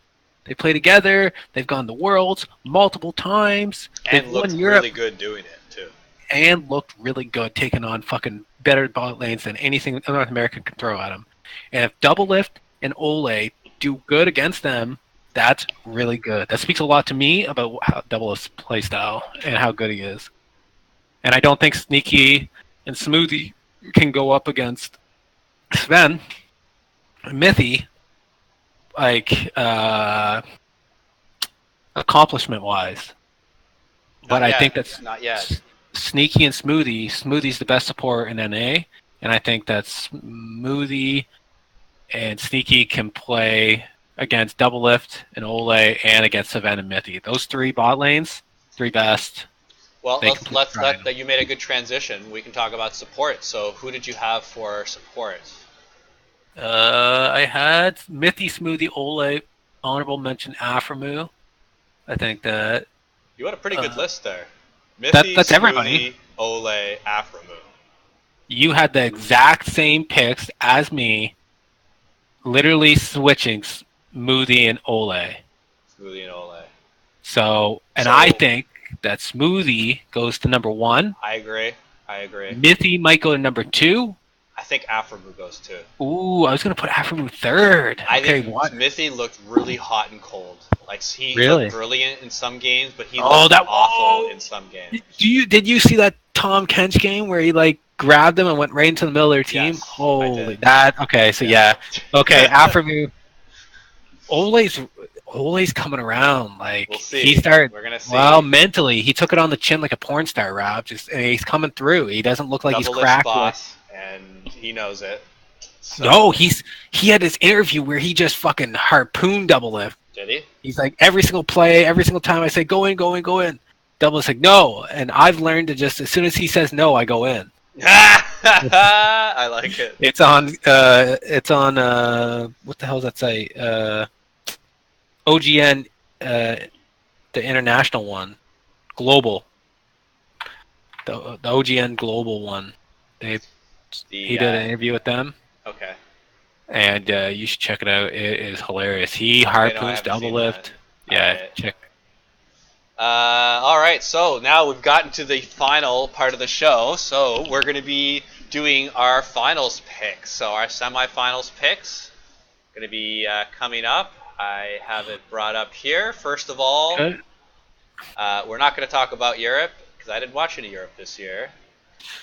They play together. They've gone to Worlds multiple times. And looked really good doing it too. And looked really good, taking on fucking better bot lanes than anything North America can throw at them. And if Doublelift and Ole do good against them, that's really good. That speaks a lot to me about how Doublelift's playstyle and how good he is. And I don't think Sneaky and Smoothie can go up against Sven, Mithy, like accomplishment-wise. But I think that's not yet. Sneaky and Smoothie. Smoothie's the best support in NA, and I think that Smoothie and Sneaky can play against Doublelift and Ole and against Sven and Mithy. Those three bot lanes, three best. Well, let's that you made a good transition. We can talk about support. So who did you have for support? I had Mithy, Smoothie, Ole, honorable mention Aframu. I think that you had a pretty good list there. Mithy, that's Smoothie, everybody. Ole, Aframu. You had the exact same picks as me, literally switching Smoothie and Ole. Smoothie and Ole. So I think that Smoothie goes to number 1. I agree. Mithy might go to number 2. I think Aframu goes too. Ooh, I was gonna put Aframu 3rd. I think Mithy looked really hot and cold. Like he really? Looked brilliant in some games, but he looked awful in some games. Did you see that Tom Kench game where he like grabbed them and went right into the middle of their team? Yes, holy that. Okay, so yeah. Okay, Aframu. Ole's coming around. Like we'll see. He started. We're gonna see. Well, mentally, he took it on the chin like a porn star, Rob. And he's coming through. He doesn't look like he's cracked. Boss, and he knows it. So. No, he had this interview where he just fucking harpooned Doublelift. Did he? He's like, every single play, every single time I say go in, go in, go in. Doublelift's like, no, and I've learned to just as soon as he says no, I go in. I like it. It's on what the hell does that say? OGN, the international one, global. The OGN global one. He did an interview with them. Okay. And you should check it out. It is hilarious. He harpoons Doublelift. Yeah, right. check. All right, so now we've gotten to the final part of the show. So we're going to be doing our finals picks. So our semifinals picks going to be coming up. I have it brought up here. First of all, we're not going to talk about Europe because I didn't watch any Europe this year.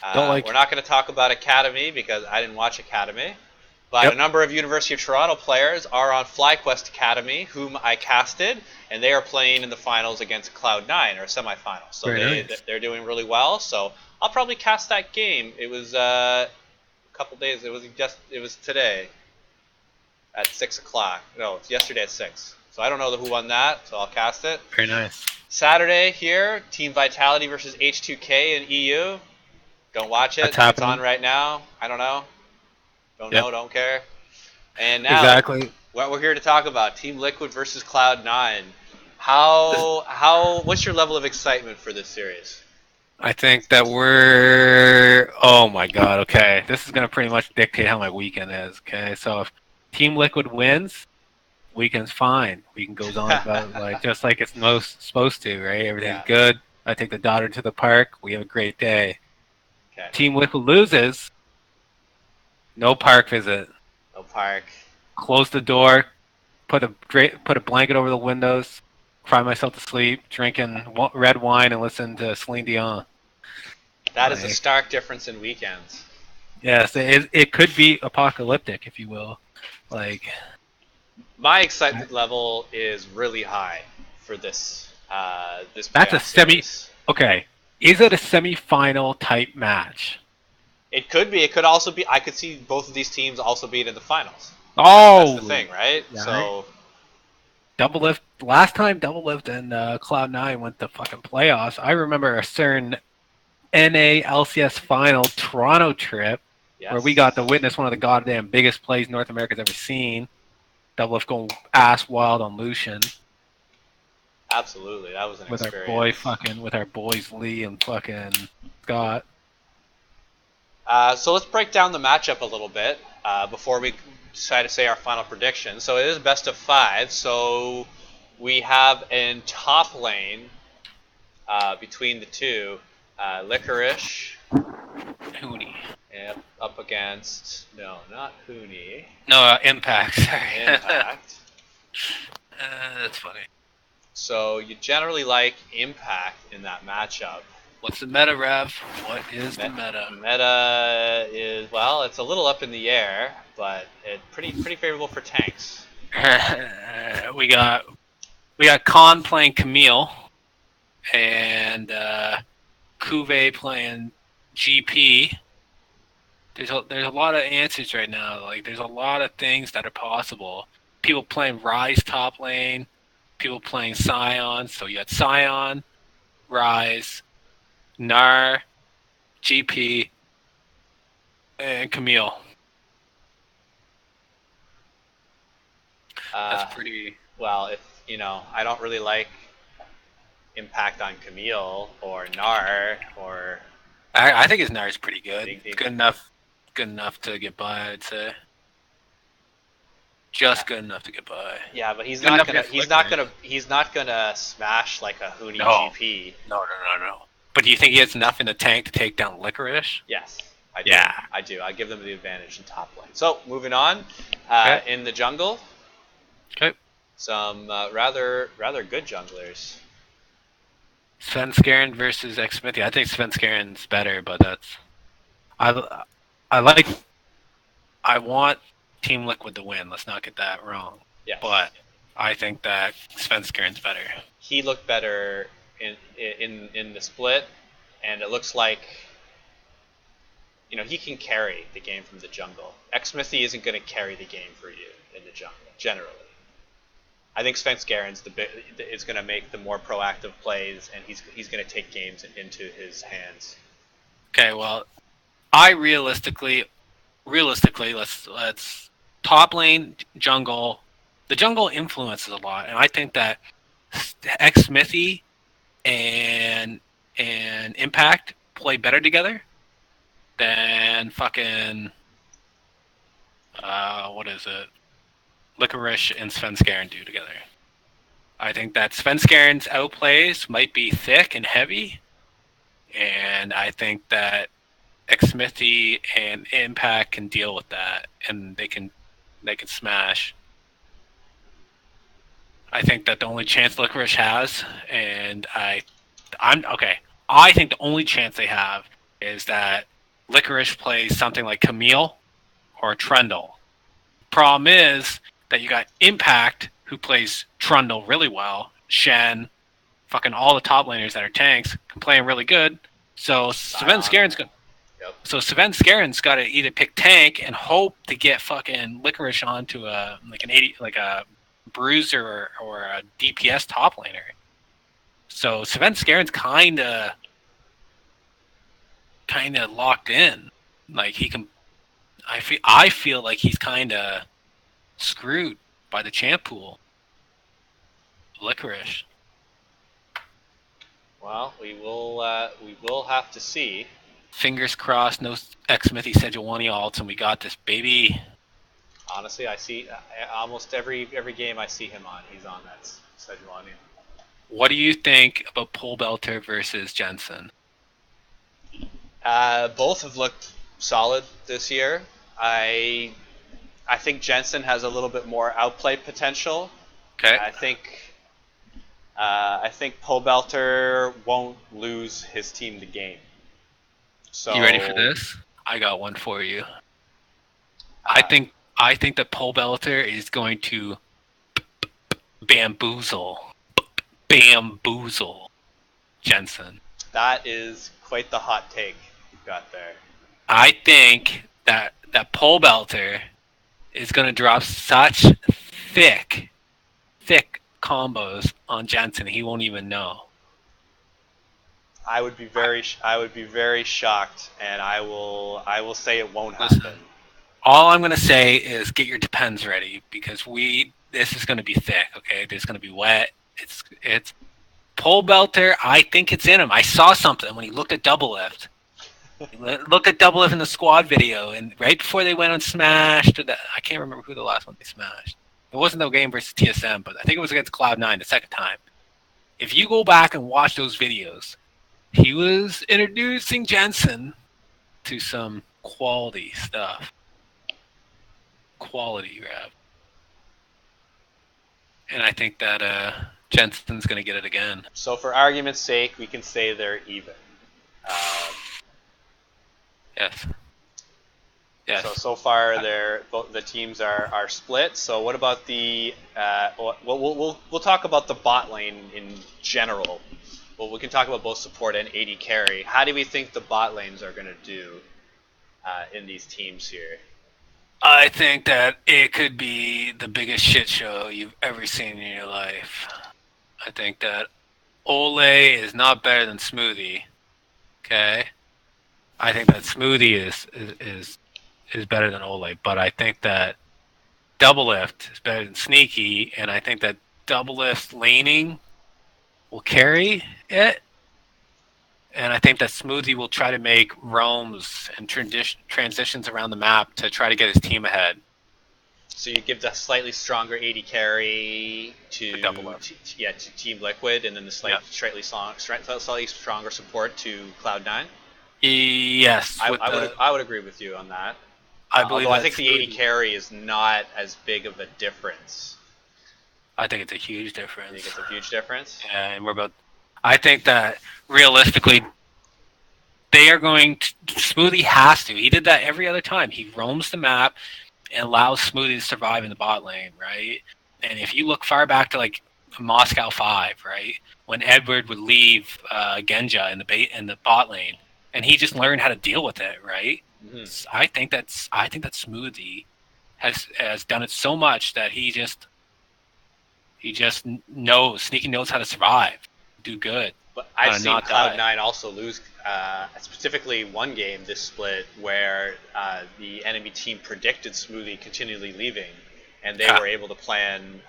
We're not going to talk about Academy because I didn't watch Academy. But a number of University of Toronto players are on FlyQuest Academy, whom I casted, and they are playing in the finals against Cloud9 or semifinals. So they're doing really well. So I'll probably cast that game. It was a couple days. It was today at 6 o'clock. No, it's yesterday at 6. So I don't know who won that. So I'll cast it. Very nice. Saturday here, Team Vitality versus H2K in EU. Don't watch it. It's on right now. I don't know. Don't know, don't care. And now, what we're here to talk about, Team Liquid versus Cloud9. What's your level of excitement for this series? I think that oh my god, okay. This is going to pretty much dictate how my weekend is, okay? So if Team Liquid wins, weekend's fine. Weekend goes on about just like it's supposed to, right? Everything's good. I take the daughter to the park. We have a great day. Okay. Team Liquid loses. No park visit. No park. Close the door. Put a blanket over the windows. Cry myself to sleep. Drinking red wine and listen to Celine Dion. That is a stark difference in weekends. Yes, it could be apocalyptic, if you will. Like my excitement level is really high for this. That's a series. Okay, is it a semi-final type match? It could be. It could also be. I could see both of these teams also being in the finals. That's the thing, right? Yeah, So Double Lift. Last time Double Lift and Cloud9 went to fucking playoffs, I remember a certain NA LCS final Toronto trip where we yes, got to witness one of the goddamn biggest plays North America's ever seen. Double Lift going ass wild on Lucian absolutely, that was an with experience. our boys Lee and fucking Scott. So let's break down the matchup a little bit before we decide to say our final prediction. So it is best of 5. So we have in top lane between the two, Licorice. Hooney. Yep, up against not Hooney. No, Impact. Sorry. Impact. That's funny. So you generally like Impact in that matchup. What's the meta, Rev? What is the meta? Meta is, well, it's a little up in the air, but it's pretty favorable for tanks. we got Khan playing Camille and Cuvée playing GP. There's a lot of answers right now. Like there's a lot of things that are possible. People playing Ryze top lane, people playing Sion. So you got Sion, Ryze, Gnar, GP, and Camille. That's pretty. Well, if I don't really like Impact on Camille or Gnar or. I think his Gnar is pretty good. Ding. Good enough to get by, I'd say. Just good enough to get by. Yeah, but he's not gonna smash like a Hooney GP. No. But do you think he has enough in the tank to take down Licorice? Yes, I do. Yeah, I do. I give them the advantage in top lane. So moving on, in the jungle. Okay. Some rather good junglers. Svenskeren versus Xmithy. I think Svenskeren's better, but that's I want Team Liquid to win. Let's not get that wrong. Yes. But I think that Svenskeren's better. He looked better in the split, and it looks like he can carry the game from the jungle. Xmithy isn't going to carry the game for you in the jungle generally. I think Svenskeren's is going to make the more proactive plays, and he's going to take games into his hands. Okay, well, I realistically, let's top lane jungle. The jungle influences a lot, and I think that Xmithy and Impact play better together than fucking what is it? Licorice and Svenskeren do together. I think that Svenskeren's outplays might be thick and heavy, and I think that Xmithy and Impact can deal with that, and they can smash. I think that the only chance Licorice has, and I think the only chance they have is that Licorice plays something like Camille or Trundle. Problem is that you got Impact, who plays Trundle really well, Shen, fucking all the top laners that are tanks can play him really good. So Svenskeren's got to either pick tank and hope to get fucking Licorice onto a bruiser or a DPS top laner. So Svenskeren's kind of locked in. Like he can, I feel like he's kind of screwed by the champ pool. Licorice. Well, we will have to see. Fingers crossed, no Xmithy Sejuani ults, and we got this, baby. Honestly, I see almost every game I see him on. He's on that Sejuani. What do you think about Pole Belter versus Jensen? Both have looked solid this year. I think Jensen has a little bit more outplay potential. Okay. I think Pole Belter won't lose his team the game. So you ready for this? I got one for you. I think that Pole Belter is going to bamboozle Jensen. That is quite the hot take you've got there. I think that Pole Belter is going to drop such thick combos on Jensen, he won't even know. I would be very shocked, and I will say it won't happen. All I'm going to say is get your depends ready, because this is going to be thick, okay? It's going to be wet. It's pole belter. I think it's in him. I saw something when he looked at double lift. Look at double lift in the squad video, and right before they went on Smashed, I can't remember who the last one they smashed. It wasn't the game versus TSM, but I think it was against Cloud9 the second time. If you go back and watch those videos, he was introducing Jensen to some quality stuff. Quality rap. And I think that Jensen's going to get it again. So for argument's sake, we can say they're even. Yes. Yes. So far, the teams are split. So what about the? We'll talk about the bot lane in general. Well, we can talk about both support and AD carry. How do we think the bot lanes are going to do in these teams here? I think that it could be the biggest shit show you've ever seen in your life. I think that Ole is not better than Smoothie. Okay? I think that Smoothie is better than Ole, but I think that Double Lift is better than Sneaky, and I think that Double Lift laning will carry it. And I think that Smoothie will try to make roams and transitions around the map to try to get his team ahead. So you give the slightly stronger AD carry to Team Liquid, and then the slightly stronger support to Cloud9? Yes. I would agree with you on that. Although I think the AD carry is not as big of a difference. I think it's a huge difference. You think it's a huge difference? Yeah, and I think that realistically, they are going to. Smoothie has to. He did that every other time. He roams the map and allows Smoothie to survive in the bot lane, right? And if you look far back to like Moscow 5, right, when Edward would leave Genja in the bot lane, and he just learned how to deal with it, right? Mm-hmm. I think that Smoothie has done it so much that he just knows. Sneaky knows how to survive, do good. But I've seen Cloud9 also lose, specifically one game this split where the enemy team predicted Smoothie continually leaving, and they were able to plan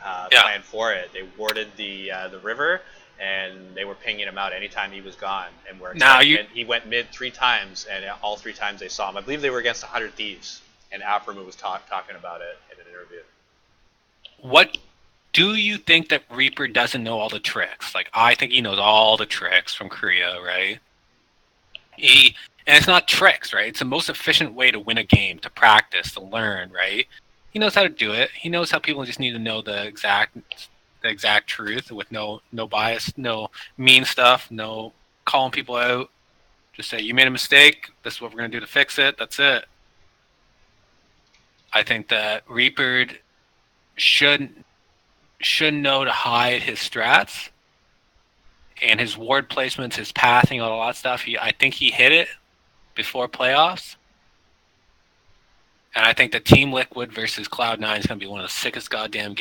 for it. They warded the river, and they were pinging him out anytime he was gone. And he went mid 3 times, and all 3 times they saw him. I believe they were against 100 Thieves, and Alfremu was talking about it in an interview. What do you think that Reaper doesn't know all the tricks? Like, I think he knows all the tricks from Korea, right? And it's not tricks, right? It's the most efficient way to win a game, to practice, to learn, right? He knows how to do it. He knows how people just need to know the exact truth with no bias, no mean stuff, no calling people out. Just say, you made a mistake. This is what we're going to do to fix it. That's it. I think that Reaper should know to hide his strats and his ward placements, his pathing, all that stuff. I think he hit it before playoffs. And I think the Team Liquid versus Cloud9 is going to be one of the sickest goddamn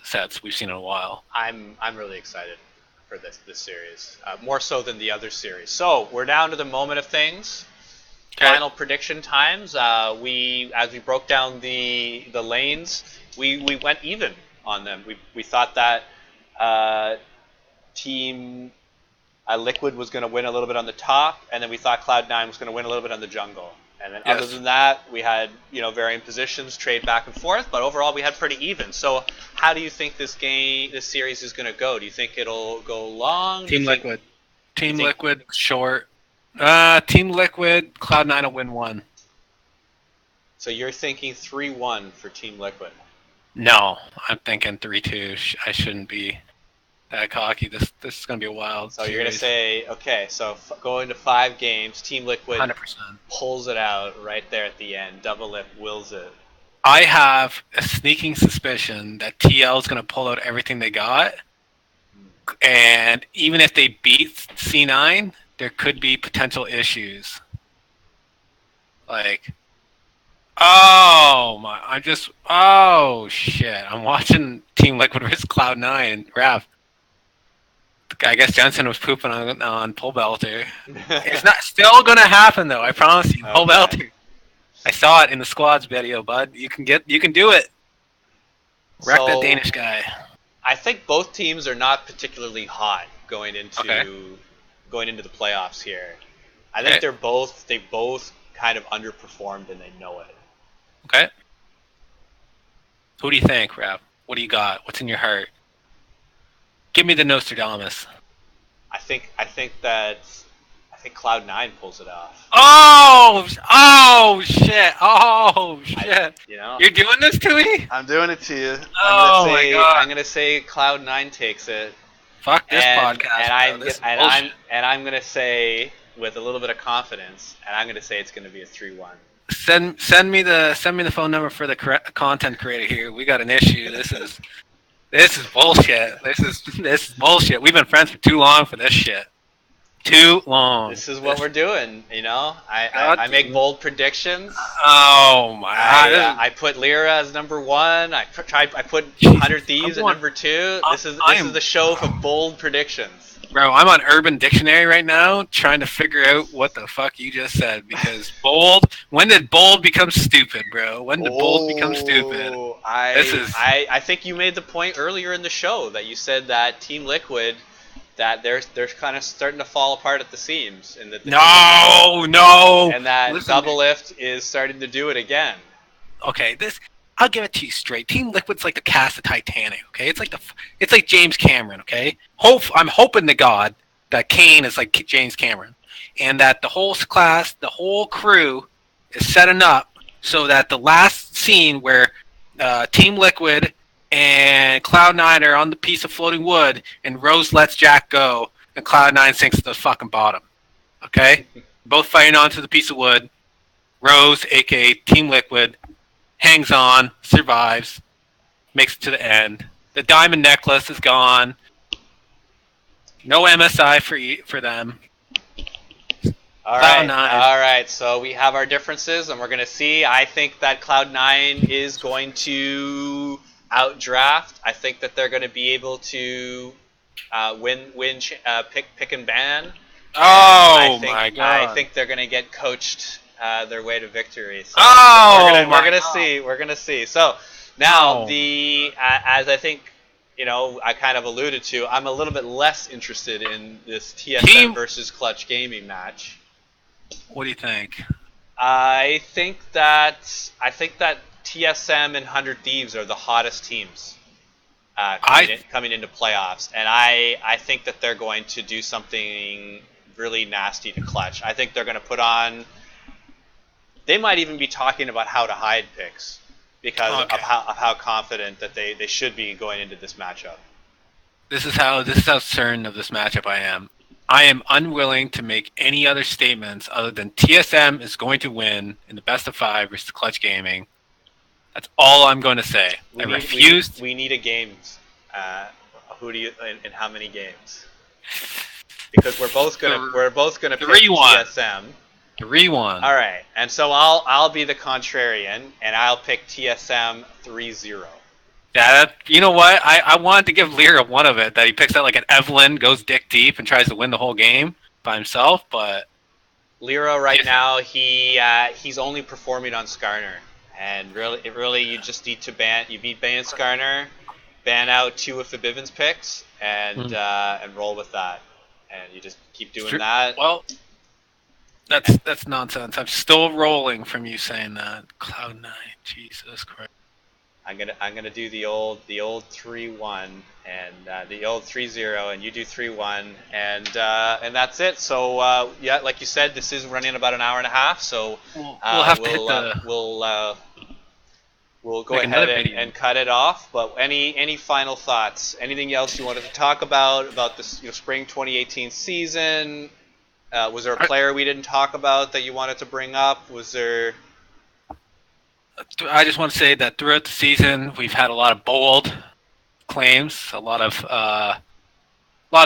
sets we've seen in a while. I'm really excited for this series, more so than the other series. So we're down to the moment of things. Okay. Final prediction times. As we broke down the lanes, we went even on them. We thought that Team Liquid was going to win a little bit on the top, and then we thought Cloud9 was going to win a little bit on the jungle. And then other than that, we had varying positions, trade back and forth, but overall we had pretty even. So how do you think this series is going to go? Do you think it'll go long? Team Liquid short. Team Liquid, Cloud9 will win 1. So you're thinking 3-1 for Team Liquid? No, I'm thinking 3-2. I shouldn't be that cocky. This is going to be a wild series. You're going to say, okay, so going to 5 games, Team Liquid 100%. Pulls it out right there at the end. Double Lip wills it. I have a sneaking suspicion that TL is going to pull out everything they got. And even if they beat C9, there could be potential issues. Like, Oh my! Oh shit! I'm watching Team Liquid vs Cloud9 and Rav. I guess Jensen was pooping on Pole Belter. It's not still gonna happen though. I promise you, Pole Okay. Belter. I saw it in the squads video, bud. You can do it. Wreck that So Danish guy. I think both teams are not particularly hot going into Okay. the playoffs here. I Okay. think they both kind of underperformed and they know it. Okay. Who do you think, Rav? What do you got? What's in your heart? Give me the Nostradamus. I think Cloud9 pulls it off. Oh! Oh shit! Oh shit! You know, You're doing this to me? I'm doing it to you. Oh my god! I'm gonna say Cloud9 takes it. Fuck this and, podcast. And bro. I'm gonna say with a little bit of confidence, and I'm gonna say it's gonna be a 3-1. Send me the phone number for the content creator here. We got an issue. This is bullshit. This is bullshit. We've been friends for too long for this shit. Too long. This is what we're doing, you know. I make bold predictions. Oh my god! I put Lyra as number 1. I put 100 Thieves at number 2. This is the show for bold predictions. Bro, I'm on Urban Dictionary right now trying to figure out what the fuck you just said because bold. When did bold become stupid, bro? When did bold become stupid? I think you made the point earlier in the show that you said that Team Liquid, that they're kind of starting to fall apart at the seams, and that no, and that Doublelift is starting to do it again. Okay, I'll give it to you straight. Team Liquid's like the cast of Titanic. Okay, it's like James Cameron. Okay, I'm hoping to God that Kane is like James Cameron, and that the whole class, the whole crew, is setting up so that the last scene where Team Liquid and Cloud9 are on the piece of floating wood, and Rose lets Jack go, and Cloud9 sinks to the fucking bottom. Okay, both fighting onto the piece of wood. Rose, aka Team Liquid, hangs on, survives, makes it to the end. The diamond necklace is gone. No MSI for them. All right. So we have our differences, and we're gonna see. I think that Cloud9 is going to outdraft. I think that they're going to be able to pick and ban. Oh my god! I think they're going to get coached their way to victory. So we're gonna see. So now as I think I kind of alluded to, I'm a little bit less interested in this TSM versus Clutch Gaming match. What do you think? I think that TSM and 100 Thieves are the hottest teams coming into playoffs, and I think that they're going to do something really nasty to Clutch. I think they're going to put on. They might even be talking about how to hide picks because of how confident that they should be going into this matchup. This is how certain of this matchup I am. I am unwilling to make any other statements other than TSM is going to win in the best of 5 versus Clutch Gaming. That's all I'm going to say. I refuse. We need a games. Who do you and how many games? Because we're both gonna pick TSM. 3-1. All right, and so I'll be the contrarian, and I'll pick TSM 3-0. Yeah, you know what? I wanted to give Lyra one of it that he picks out like an Evelyn, goes dick deep, and tries to win the whole game by himself. But Lyra right now he's only performing on Skarner, and really you just need to beat ban Skarner, ban out 2 of Fabivens picks, and roll with that, and you just keep doing that. Well. That's nonsense. I'm still rolling from you saying that. Cloud9, Jesus Christ. I'm gonna do the old 3-1 and the old 3-0, and you do 3-1, and that's it. So yeah, like you said, this is running about an hour and a half. So we'll go ahead and cut it off. But any final thoughts? Anything else you wanted to talk about this spring 2018 season? Was there a player we didn't talk about that you wanted to bring up? Was there? I just want to say that throughout the season, we've had a lot of bold claims, a lot of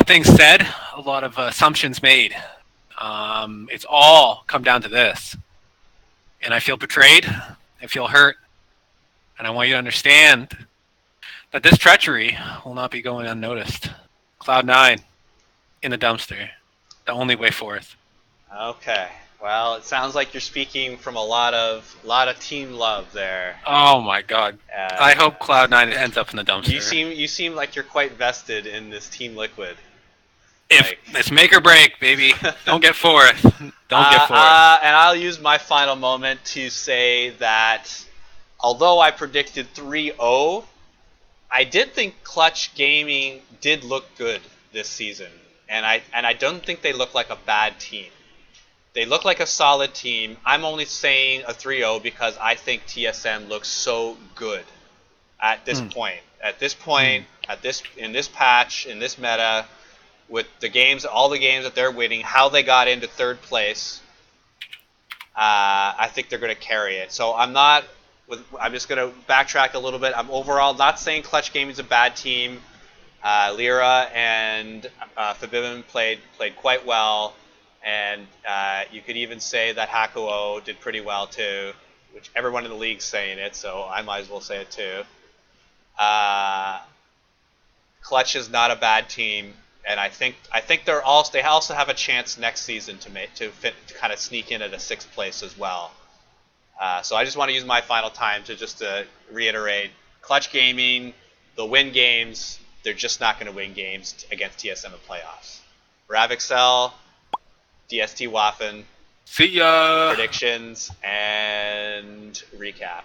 things said, a lot of assumptions made. It's all come down to this, and I feel betrayed, I feel hurt, and I want you to understand that this treachery will not be going unnoticed. Cloud9 in the dumpster, the only way forth. Okay. Well, it sounds like you're speaking from a lot of team love there. Oh my god. I hope Cloud9 ends up in the dumpster. You seem like you're quite vested in this Team Liquid. If it's make or break, baby. Don't get fourth. Don't get fourth. And I'll use my final moment to say that although I predicted 3-0, I did think Clutch Gaming did look good this season, and I don't think they look like a bad team. They look like a solid team. I'm only saying a 3-0 because I think TSM looks so good at this point. At this point, in this patch, in this meta, with the games, all the games that they're winning, how they got into third place, I think they're going to carry it. So I'm just going to backtrack a little bit. I'm overall not saying Clutch Gaming's a bad team. Lyra and Fabibin played quite well. And you could even say that Hakuo did pretty well too, which everyone in the league's saying it, so I might as well say it too. Clutch is not a bad team, and I think they also have a chance next season to kind of sneak in at a 6th place as well. So I just want to use my final time to reiterate: Clutch Gaming, they'll win games. They're just not going to win games against TSM in playoffs. RavExel, DST Waffen, see ya. predictions and recap.